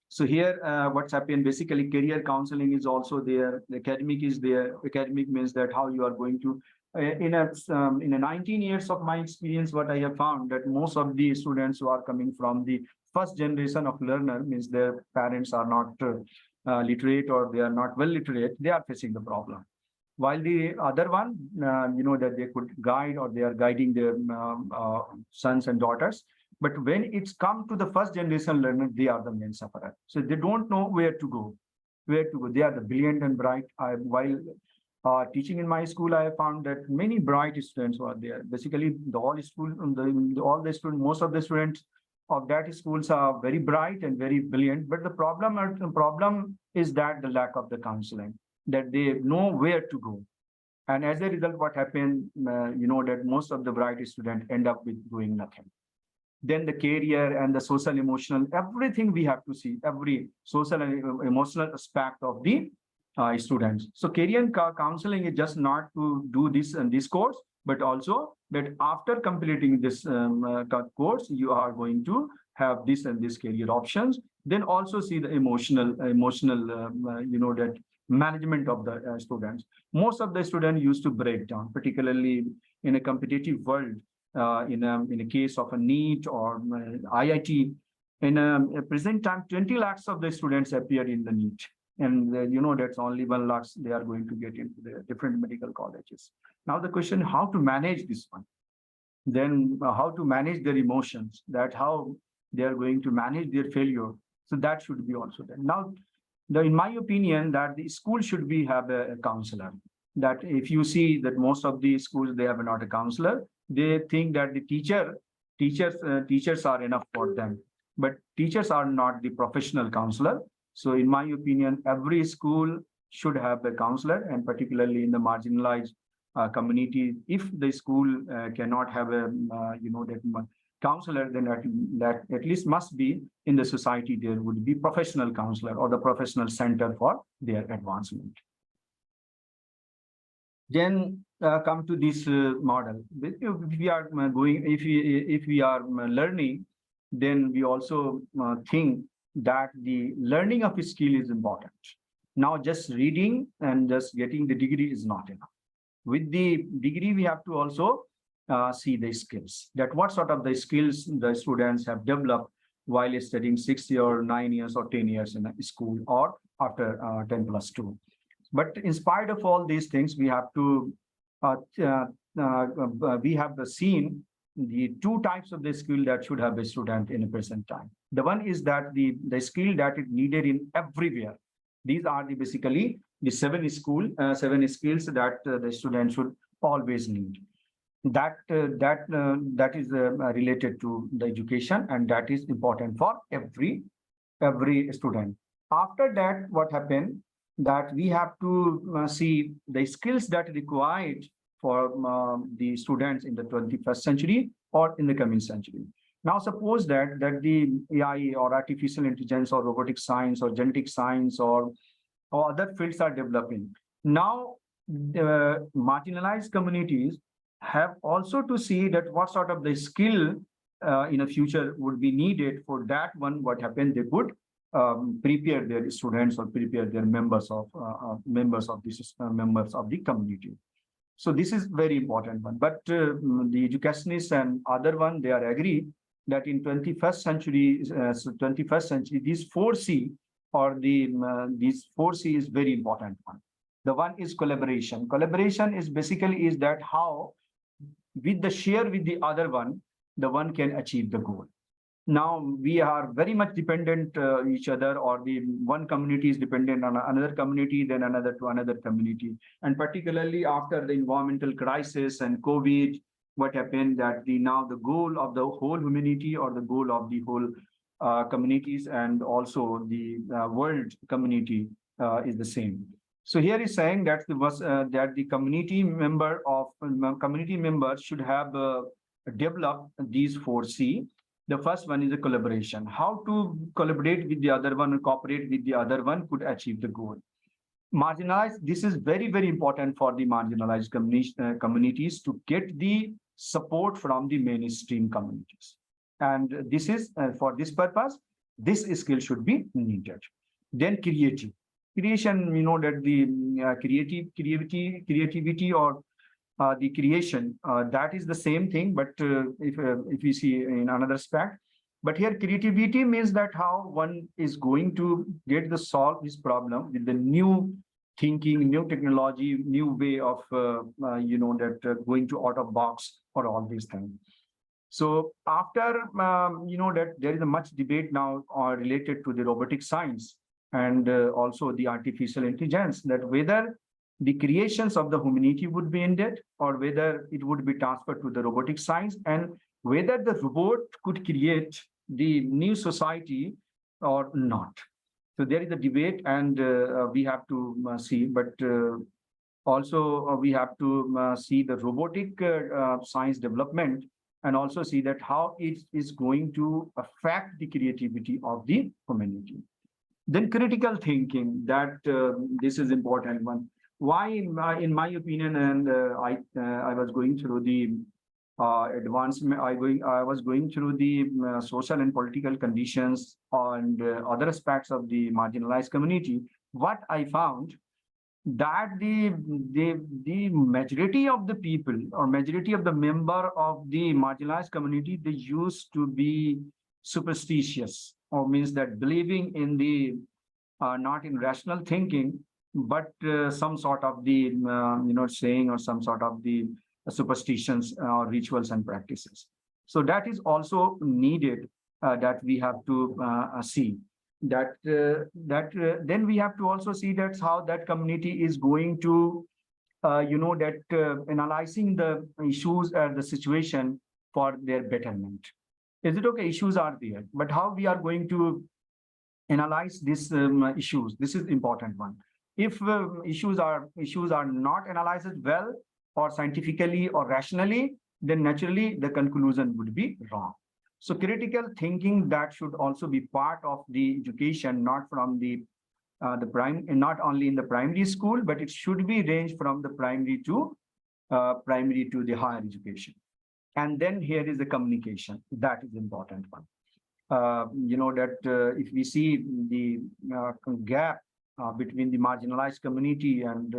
So here, what's happened, basically career counseling is also there. The academic is there. Academic means that how you are going to, in a 19 years of my experience, what I have found that most of the students who are coming from the first generation of learner, means their parents are not literate or they are not well literate, they are facing the problem. While the other one, that they could guide or they are guiding their sons and daughters. But when it's come to the first generation learner, they are the main sufferer. So they don't know where to go. They are the brilliant and bright. While teaching in my school, I have found that many bright students were there. Basically, all the students, most of the students of that schools are very bright and very brilliant. But the problem is that the lack of the counseling, that they know where to go. And as a result, what happened, that most of the bright students end up with doing nothing. Then the career and the social, emotional, everything we have to see, every social and emotional aspect of the students. So career counseling is just not to do this and this course, but also that after completing this course, you are going to have this and this career options. Then also see the emotional, that management of the students. Most of the students used to break down, particularly in a competitive world. In a case of a NEET or IIT, in a present time, 20 lakhs of the students appear in the NEET. And that's only 1 lakh they are going to get into the different medical colleges. Now the question, how to manage this one? Then how to manage their emotions, that how they are going to manage their failure. So that should be also there. Now, in my opinion, that the school should have a counselor. That if you see that most of the schools, they have not a counselor, they think that the teachers are enough for them, but teachers are not the professional counselor. So in my opinion, every school should have a counselor, and particularly in the marginalized community, if the school cannot have a that counselor, then that at least must be in the society there would be professional counselor or the professional center for their advancement. Then come to this model. If we are if we are learning, then we also think that the learning of a skill is important. Now, just reading and just getting the degree is not enough. With the degree, we have to also see the skills. That what sort of the skills the students have developed while studying 6 years, or 9 years, or 10 years in a school, or after 10+2. But in spite of all these things, we have to we have seen the two types of the skill that should have a student in a present time. The one is that the skill that is needed in everywhere. These are basically the seven skills that the student should always need. That is related to the education, and that is important for every every student. After that, what happened that we have to see the skills that required for the students in the 21st century or in the coming century. Now, suppose that the AI or artificial intelligence or robotic science or genetic science or other fields are developing. Now, the marginalized communities have also to see that what sort of the skill in the future would be needed for that one. What happened? They could prepare their students or prepare their members of members of the community. So this is very important one. But the educationists and other one, they are agree that in 21st century, these 4C or these 4C is very important one. The one is collaboration. Collaboration is basically is that how with the share with the other one, the one can achieve the goal. Now we are very much dependent each other, or the one community is dependent on another community, then another to another community. And particularly after the environmental crisis and COVID, what happened that now the goal of the whole humanity or the goal of the whole communities and also the world community is the same. So here is saying that the community members should have developed these 4C. The first one is a collaboration. How to collaborate with the other one and cooperate with the other one could achieve the goal. Marginalized, this is very, very important for the marginalized communities to get the support from the mainstream communities. And this is for this purpose, this skill should be needed. Then creation, that the creativity or the creation, that is the same thing, but if we see in another aspect. But here creativity means that how one is going to get the solve this problem with the new thinking, new technology, new way of going to out of box for all these things. So after that there is a much debate now related to the robotic science and also the artificial intelligence, that whether the creations of the humanity would be ended or whether it would be transferred to the robotic science, and whether the robot could create the new society or not. So there is a debate, and we have to see, but also we have to see the robotic science development and also see that how it is going to affect the creativity of the humanity. Then critical thinking, that this is important one. Why, in my opinion, and I was going through the advancement, I was going through the social and political conditions and other aspects of the marginalized community. What I found that the majority of the people or majority of the member of the marginalized community, they used to be superstitious, or means that believing in the not in rational thinking, but some sort of the saying or some sort of the superstitions or rituals and practices. So that is also needed, that we have to see that then we have to also see that's how that community is going to analyzing the issues and the situation for their betterment. Is it okay? Issues are there, but how we are going to analyze these issues? This is important one. If issues are not analyzed well or scientifically or rationally, then naturally the conclusion would be wrong. So critical thinking, that should also be part of the education, not from not only in the primary school, but it should be ranged from the primary to the higher education. And then here is the communication, that is important one. If we see the gap between the marginalized community and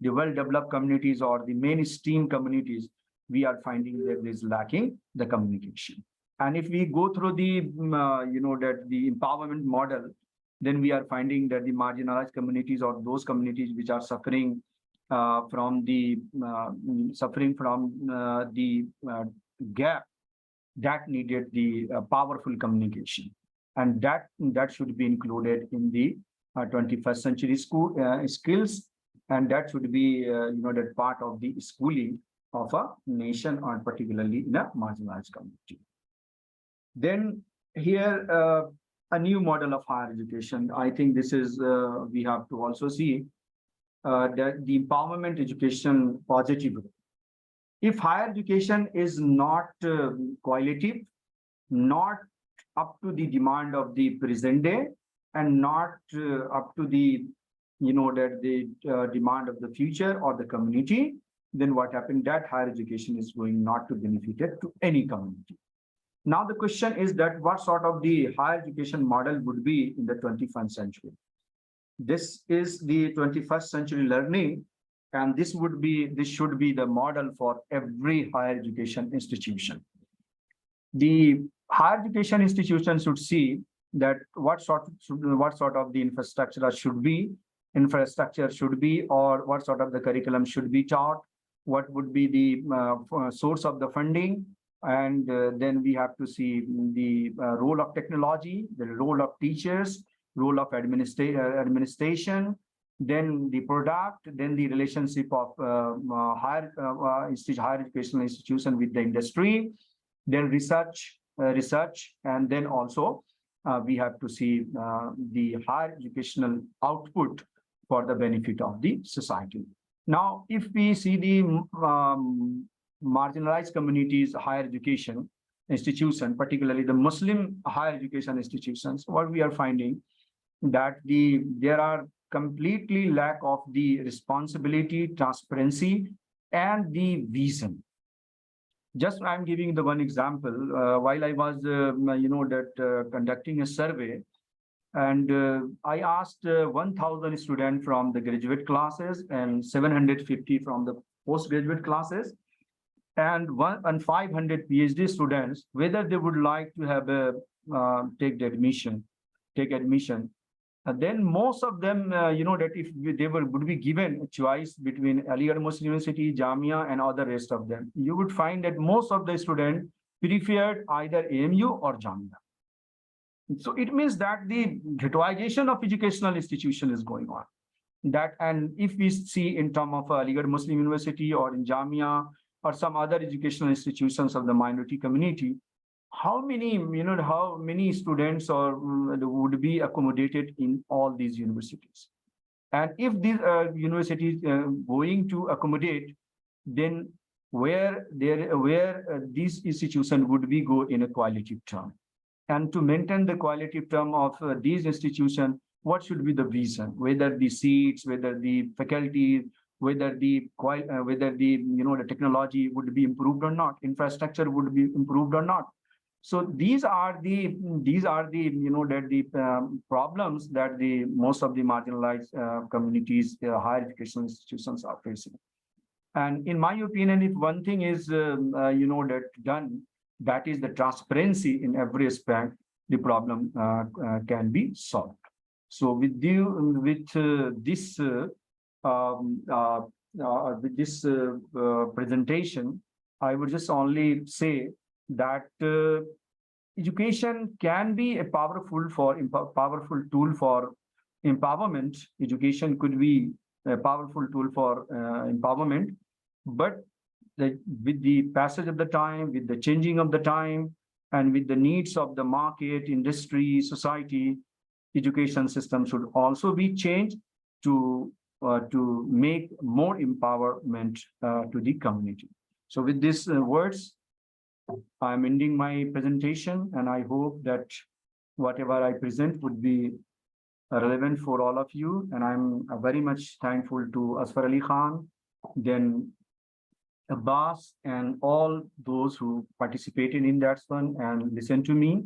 the well-developed communities or the mainstream communities, we are finding that there is lacking the communication. And if we go through the the empowerment model, then we are finding that the marginalized communities or those communities which are suffering from the gap, that needed the powerful communication, and that should be included in the 21st century school skills, and that should be that part of the schooling of a nation, or particularly in a marginalized community. Then here a new model of higher education. I think this is, we have to also see that the empowerment education positive. If higher education is not qualitative, not up to the demand of the present day, and not up to the, that the demand of the future or the community, then what happened, that higher education is going not to benefit it to any community. Now the question is that what sort of the higher education model would be in the 21st century? This is the 21st century learning, and this should be the model for every higher education institution. The higher education institution should see that what sort of the infrastructure should be, or what sort of the curriculum should be taught, what would be the source of the funding, and then we have to see the role of technology, the role of teachers, role of administration, then the product, then the relationship of higher educational institution with the industry, then research, and then also we have to see the higher educational output for the benefit of the society. Now, if we see the marginalized communities higher education institution, particularly the Muslim higher education institutions, what we are finding that there are completely lack of the responsibility, transparency, and the vision. Just I'm giving the one example. While I was, conducting a survey, and I asked 1,000 students from the graduate classes and 750 from the postgraduate classes, and 500 PhD students whether they would like to have a take admission. Then most of them, that if they would be given a choice between Aligarh Muslim University, Jamia, and other rest of them, you would find that most of the students preferred either AMU or Jamia. So it means that the ghettoization of educational institution is going on. And if we see in terms of Aligarh Muslim University or in Jamia or some other educational institutions of the minority community, how many students would be accommodated in all these universities? And if these universities going to accommodate, then where these institutions would be go in a qualitative term? And to maintain the qualitative term of these institutions, what should be the vision? Whether the seats, whether the faculty, whether the the technology would be improved or not, infrastructure would be improved or not. So these are the problems that the most of the marginalized communities, higher education institutions are facing. And in my opinion, if one thing is done, that is the transparency in every aspect, the problem can be solved. So with this presentation, I would just only say that education can be a powerful tool for empowerment. Education could be a powerful tool for empowerment, but with the passage of the time, with the changing of the time, and with the needs of the market, industry, society, education system should also be changed to make more empowerment to the community. So with these words, I'm ending my presentation, and I hope that whatever I present would be relevant for all of you. And I'm very much thankful to Asfar Ali Khan, then Abbas, and all those who participated in that one and listened to me.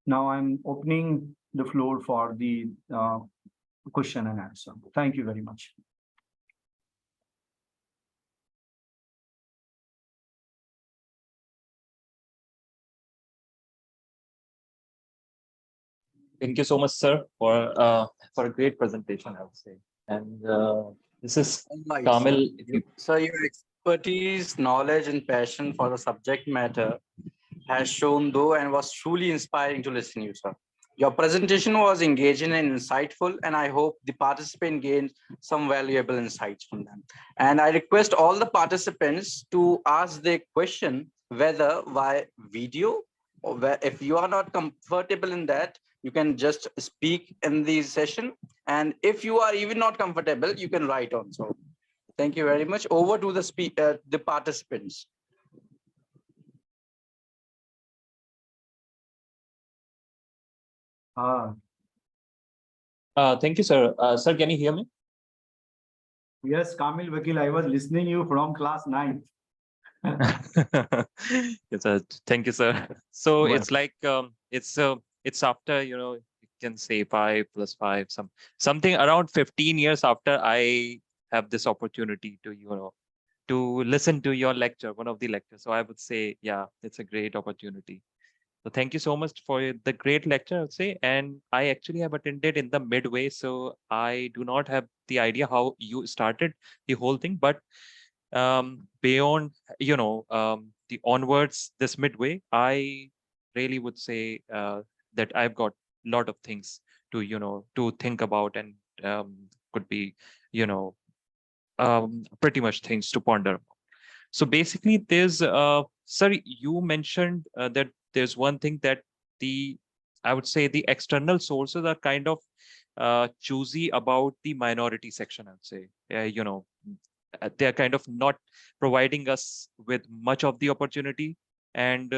Now I'm opening the floor for the question and answer. Thank you very much. Thank you so much, sir, for a great presentation, I would say. And this is Kamil. So your expertise, knowledge, and passion for the subject matter has shown though and was truly inspiring to listen to you, sir. Your presentation was engaging and insightful, and I hope the participant gained some valuable insights from them. And I request all the participants to ask their question, whether via video or if you are not comfortable in that, You can just speak in the session. And if you are even not comfortable, you can write on. So thank you very much. Over to the participants. Thank you, sir. Sir, can you hear me? Yes, Kamil Vakil, I was listening you from class 9. Yes, thank you, sir. So Well. it's like it's after, you can say 5 + 5, something around 15 years after I have this opportunity to to listen to your lecture, one of the lectures. So I would say, yeah, it's a great opportunity. So thank you so much for the great lecture, I would say. And I actually have attended in the midway, so I do not have the idea how you started the whole thing. But beyond, the onwards, this midway, I really would say that I've got a lot of things to think about, and could be, pretty much things to ponder. So basically, sir, you mentioned that there's one thing that I would say the external sources are kind of choosy about the minority section, I would say. They're kind of not providing us with much of the opportunity, and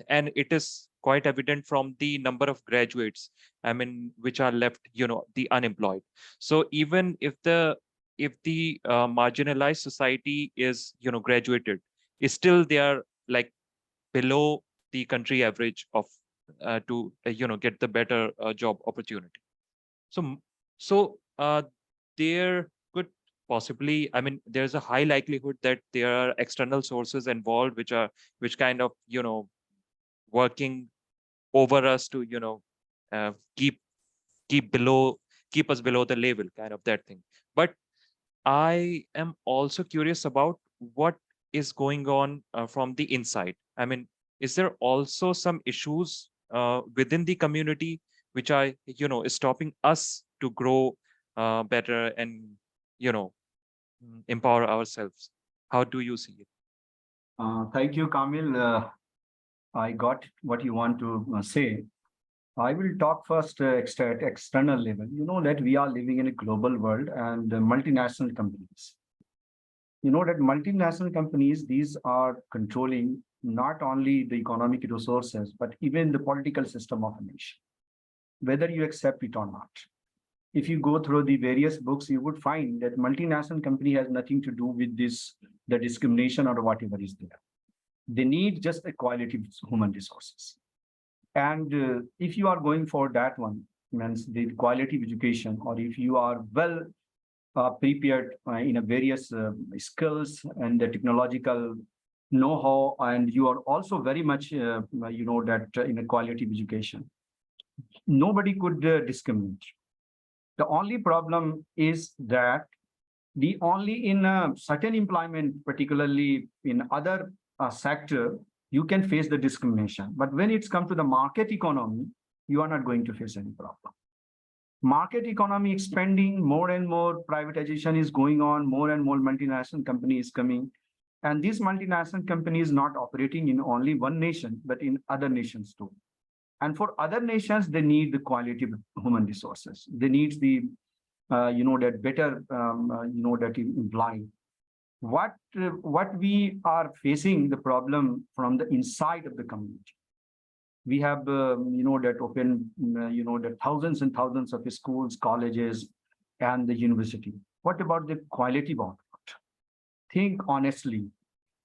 it is quite evident from the number of graduates, I mean, which are left, the unemployed. So even if the marginalized society is, graduated, is still they are like below the country average of to get the better job opportunity. So there could possibly, I mean, there's a high likelihood that there are external sources involved which kind of working over us to uh, keep keep us below the level, kind of that thing. But I am also curious about what is going on from the inside. I mean, is there also some issues within the community which are, is stopping us to grow better and, empower ourselves? How do you see it? Thank you, Kamil. I got what you want to say. I will talk first at external level. You know that we are living in a global world and multinational companies. You know that multinational companies, these are controlling not only the economic resources, but even the political system of a nation, whether you accept it or not. If you go through the various books, you would find that multinational company has nothing to do with the discrimination or whatever is there. They need just equality of human resources. And if you are going for that one, means the quality of education, or if you are well prepared in a various skills and the technological know-how, and you are also very much, that in a quality of education, nobody could discriminate. The only problem is that the only in a certain employment, particularly in other sector, you can face the discrimination. But when it's come to the market economy, you are not going to face any problem. Market economy expanding, more and more privatization is going on, more and more multinational companies coming. And these multinational companies not operating in only one nation, but in other nations too. And for other nations, they need the quality of human resources. They need the, that better, that imply. What we are facing the problem from the inside of the community. We have, that open, that thousands and thousands of schools, colleges, and the university. What about the quality of output? Think honestly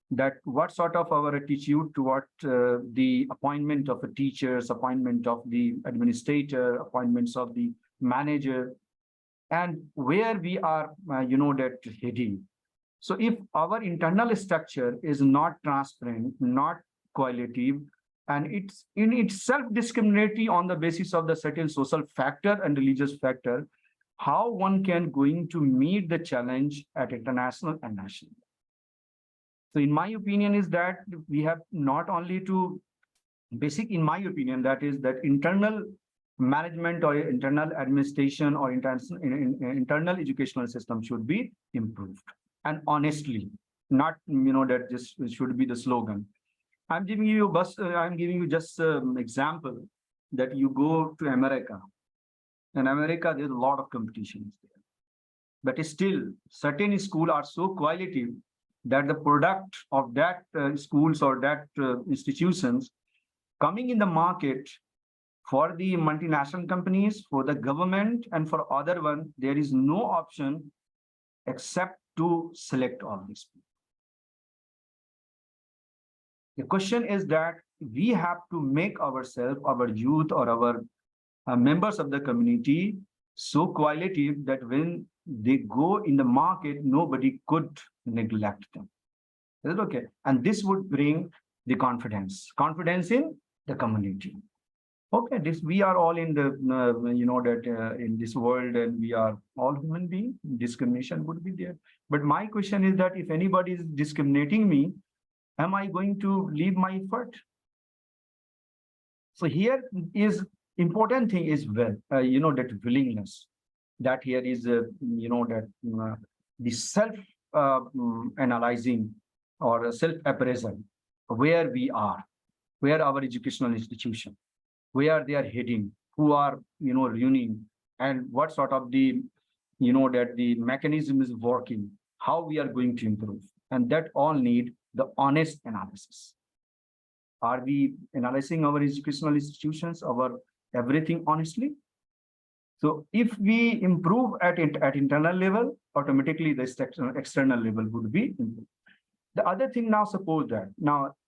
that what sort of our attitude toward the appointment of the teachers, appointment of the administrator, appointments of the manager, and where we are, that heading. So if our internal structure is not transparent, not qualitative, and it's in itself discriminatory on the basis of the certain social factor and religious factor, how one can going to meet the challenge at international and national? So in my opinion is that we have not only to basic, in my opinion, that is that internal management or internal administration or internal educational system should be improved. And honestly, not, that just should be the slogan. I'm giving you just example. that you go to America. In America, there's a lot of competition there. But still, certain schools are so qualitative that the product of that schools or that institutions coming in the market for the multinational companies, for the government, and for other one, there is no option except to select all these people. The question is that we have to make ourselves, our youth or our members of the community so qualitative that when they go in the market, nobody could neglect them. Is it okay? And this would bring the confidence in the community. Okay, we are all in the, in this world, and we are all human beings. Discrimination would be there. But my question is that if anybody is discriminating me, am I going to leave my effort? So here is important thing is that willingness. That here is, the self-analyzing or self-appraisal, where we are, where our educational institution, where they are heading, who are, ruining, and what sort of the, that the mechanism is working, how we are going to improve. And that all need the honest analysis. Are we analyzing our educational institutions, our everything honestly? So if we improve at internal level, automatically the external level would be improved. The other thing now, suppose that,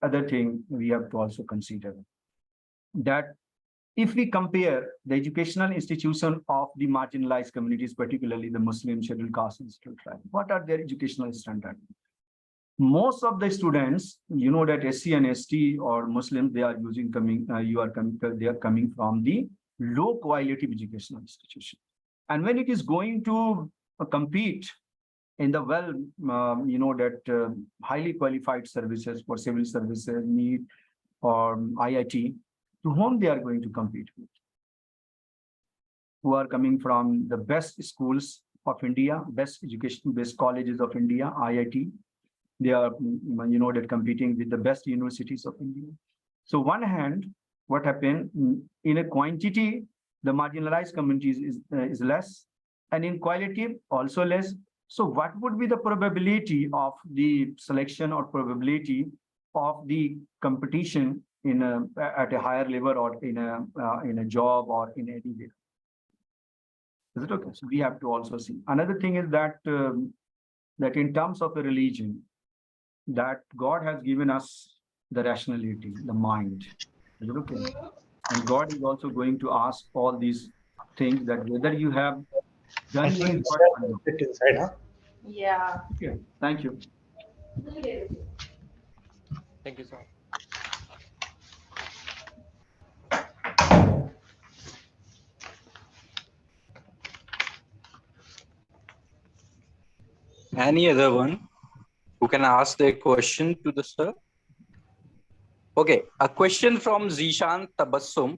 other thing we have to also consider that if we compare the educational institution of the marginalized communities, particularly the Muslim, scheduled caste, and scheduled tribe, what are their educational standards? Most of the students, that SC and ST or Muslims, they are they are coming from the low quality educational institution. And when it is going to compete in the highly qualified services for civil services, NEET or IIT, to whom they are going to compete with? Who are coming from the best schools of India, best education-based colleges of India, IIT. They are, competing with the best universities of India. So one hand, what happened in a quantity, the marginalized communities is less, and in quality also less. So what would be the probability of the selection or probability of the competition at a higher level or in a job or in any way? Is it okay? So we have to also see. Another thing is that that in terms of a religion, that God has given us the rationality, the mind. Is it okay? And God is also going to ask all these things, that whether you have done your effort or not. Inside, huh? Yeah. Okay, thank you. Thank you, sir. Any other one who can ask their question to the sir? Okay, a question from Zishan Tabassum,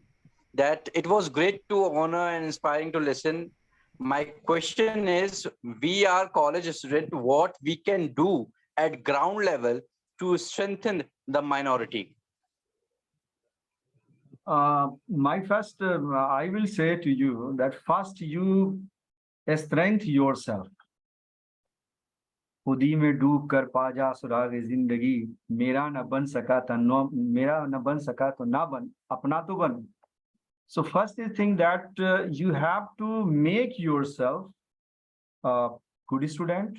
that it was great to honor and inspiring to listen. My question is, we are college students, what we can do at ground level to strengthen the minority? My first, I will say to you that first you strengthen yourself. खुदी में डूब कर पा जा सुराग जिंदगी, मेरा न बन सका तो ना बन, अपना तो बन. So first is thing that you have to make yourself a good student,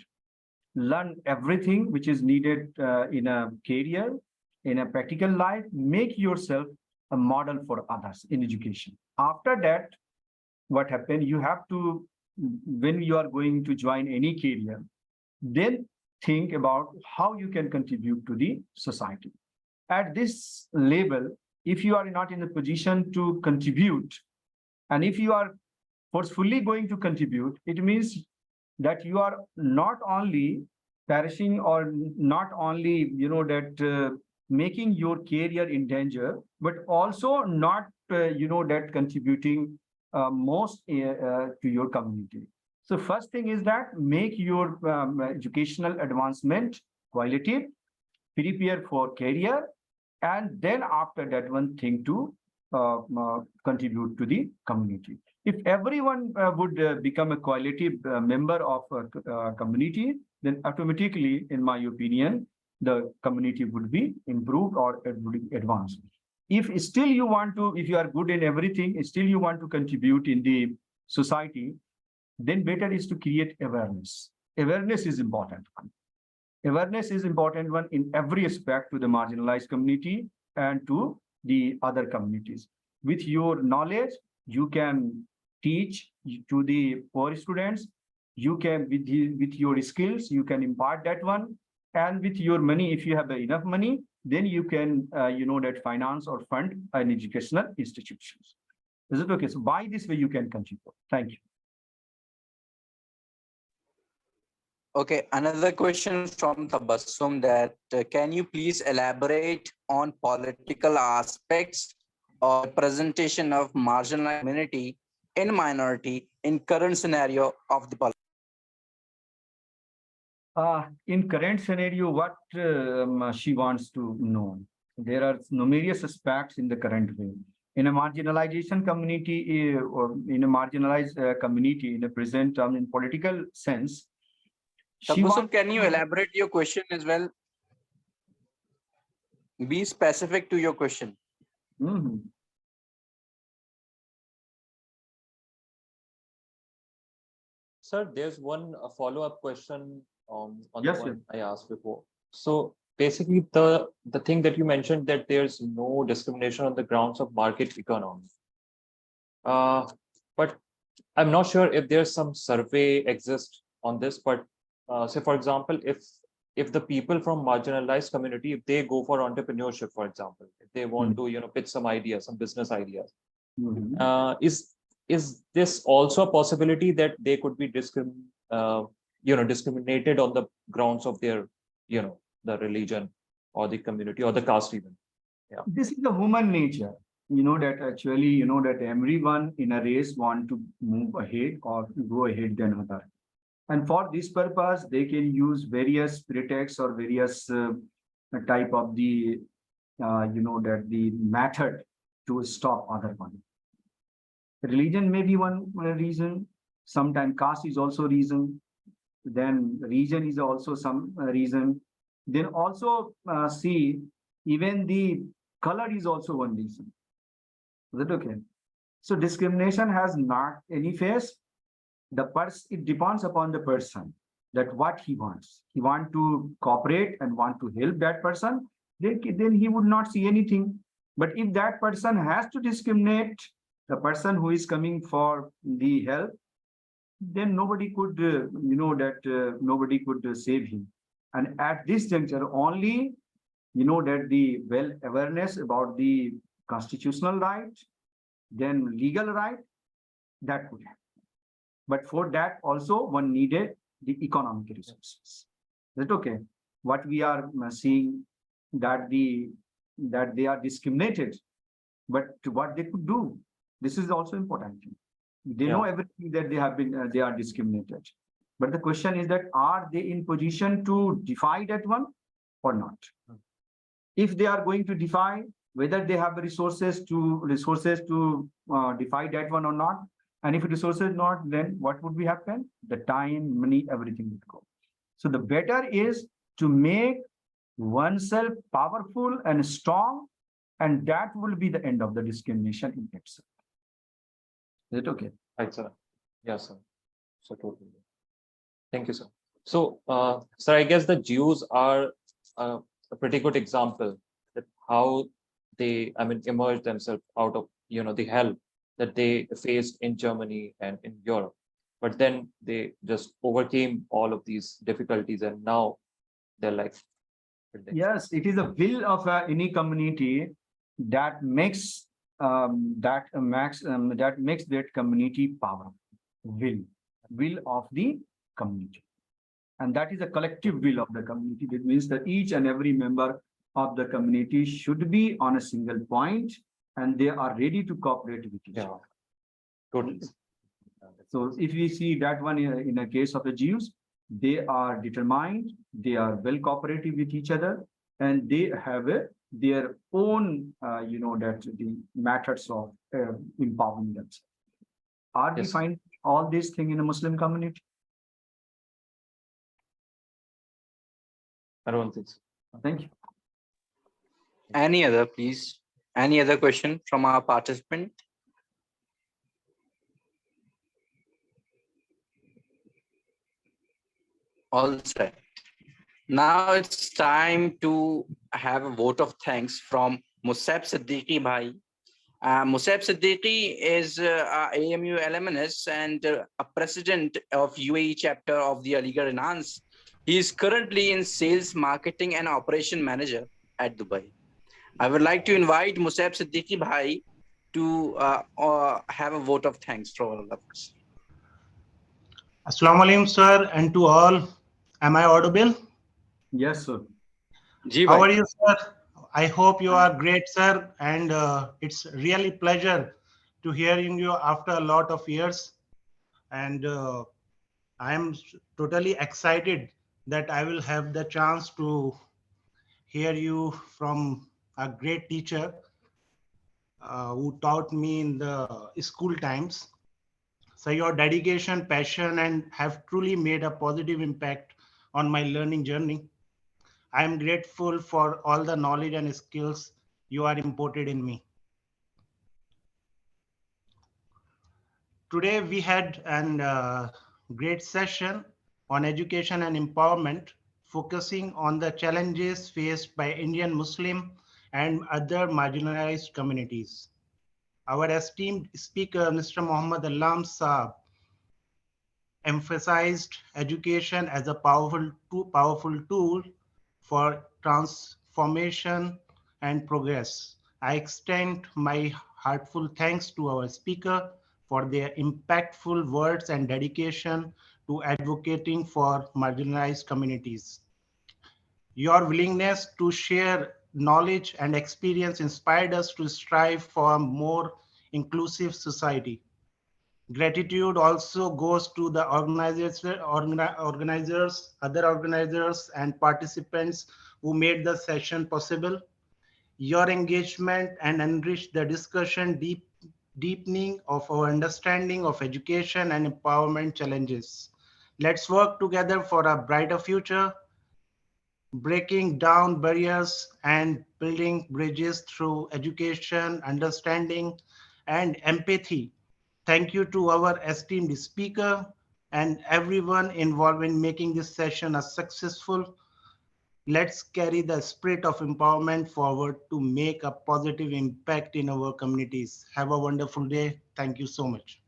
learn everything which is needed in a career, in a practical life, make yourself a model for others in education. After that, what happened, you have to, when you are going to join any career, then think about how you can contribute to the society. At this level, if you are not in a position to contribute, and if you are forcefully going to contribute, it means that you are not only perishing or not only, making your career in danger, but also not, contributing most to your community. So first thing is that make your educational advancement quality, prepare for career, and then after that one thing to contribute to the community. If everyone would become a quality member of a community, then automatically, in my opinion, the community would be improved or it would be advanced. If still you want to, if you are good in everything, still you want to contribute in the society, then better is to create awareness. Awareness is important one. Awareness is important one in every aspect to the marginalized community and to the other communities. With your knowledge, you can teach to the poor students. You can, with your skills, you can impart that one. And with your money, if you have enough money, then you can, that finance or fund an educational institutions. Is it okay? So by this way, you can contribute. Thank you. Okay, another question from Tabassum that can you please elaborate on political aspects or presentation of marginalized community in minority in current scenario of the politics? In current scenario, what she wants to know. There are numerous aspects in the current way. In a marginalization community, or in a marginalized community, in a present in political sense, Tabassum, can you elaborate your question as well? Be specific to your question. Sir, there's one follow-up question on Yes, the one sir. I asked before. So basically, the thing that you mentioned, that there's no discrimination on the grounds of market economy. But I'm not sure if there's some survey exists on this. But say, for example, if the people from marginalized community, if they go for entrepreneurship, for example, if they want to pitch some ideas, some business ideas, is this also a possibility that they could be discriminated on the grounds of their the religion or the community or the caste even? Yeah, this is the human nature. That actually, that everyone in a race want to move ahead or go ahead than other. And for this purpose, they can use various pretexts or various type of the, that the method to stop other one. Religion may be one reason. Sometimes caste is also reason. Then region is also some reason. Then also see even the color is also one reason. Is that okay? So discrimination has not any face. It depends upon the person that what he wants. He want to cooperate and want to help that person, then he would not see anything. But if that person has to discriminate the person who is coming for the help, then nobody could, nobody could save him. And at this juncture, only, that the awareness about the constitutional right, then legal right, that could happen. But for that also one needed the economic resources. Is that okay? What we are seeing that they are discriminated, but what they could do, this is also important. They know everything that they are discriminated. But the question is that are they in position to defy that one or not? If they are going to defy, whether they have the resources to defy that one or not. And if resources not, then what would be happen? The time, money, everything would go. So the better is to make oneself powerful and strong, and that will be the end of the discrimination in itself. Is it okay? Right, sir. Yes, sir. So totally. Thank you, sir. So, sir, I guess the Jews are a pretty good example that how they, emerged themselves out of, the hell that they faced in Germany and in Europe. But then they just overcame all of these difficulties, and now they're like. Yes, it is a will of any community that makes that community powerful. Will of the community, and that is a collective will of the community. That means that each and every member of the community should be on a single point, and they are ready to cooperate with each other. Totally. So if we see that one in a case of the Jews, they are determined, they are well cooperative with each other, and they have a their own, that the methods of empowering themselves. Are we Yes. find all these things in a Muslim community? I don't think so. Thank you. Any other, please? Any other question from our participant? All set. Now it's time to have a vote of thanks from Musab Siddiqui Bhai. Musab Siddiqui is a AMU alumnus and a president of UAE chapter of the Aligarh Renaissance. He is currently in sales, marketing, and operation manager at Dubai. I would like to invite Musab Siddiqui Bhai to have a vote of thanks for all of us. Assalamu alaikum, sir, and to all. Am I audible? Yes, sir. Ji How bhai. are you, sir? I hope you are great, sir, and it's really pleasure to hearing you after a lot of years. And I am totally excited that I will have the chance to hear you from a great teacher who taught me in the school times. So your dedication, passion, and have truly made a positive impact on my learning journey. I am grateful for all the knowledge and skills you are imparted in me. Today we had a great session on education and empowerment, focusing on the challenges faced by Indian Muslim and other marginalized communities. Our esteemed speaker, Mr. Muhammad Alam Saab, emphasized education as a powerful tool for transformation and progress. I extend my heartfelt thanks to our speaker for their impactful words and dedication to advocating for marginalized communities. Your willingness to share knowledge and experience inspired us to strive for a more inclusive society. Gratitude also goes to the other organizers, and participants who made the session possible. Your engagement and enriched the discussion, deepening of our understanding of education and empowerment challenges. Let's work together for a brighter future, breaking down barriers and building bridges through education, understanding, and empathy. Thank you to our esteemed speaker and everyone involved in making this session a successful. Let's carry the spirit of empowerment forward to make a positive impact in our communities. Have a wonderful day. Thank you so much.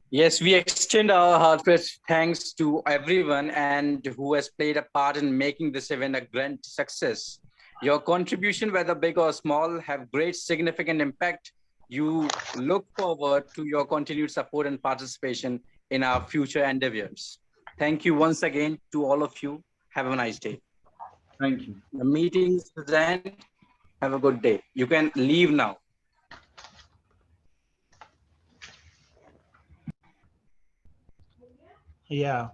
Yes, we extend our heartfelt thanks to everyone and who has played a part in making this event a grand success. Your contribution, whether big or small, have great significant impact. You look forward to your continued support and participation in our future endeavors. Thank you once again to all of you. Have a nice day. Thank you. The meeting is end. Have a good day. You can leave now. Yeah.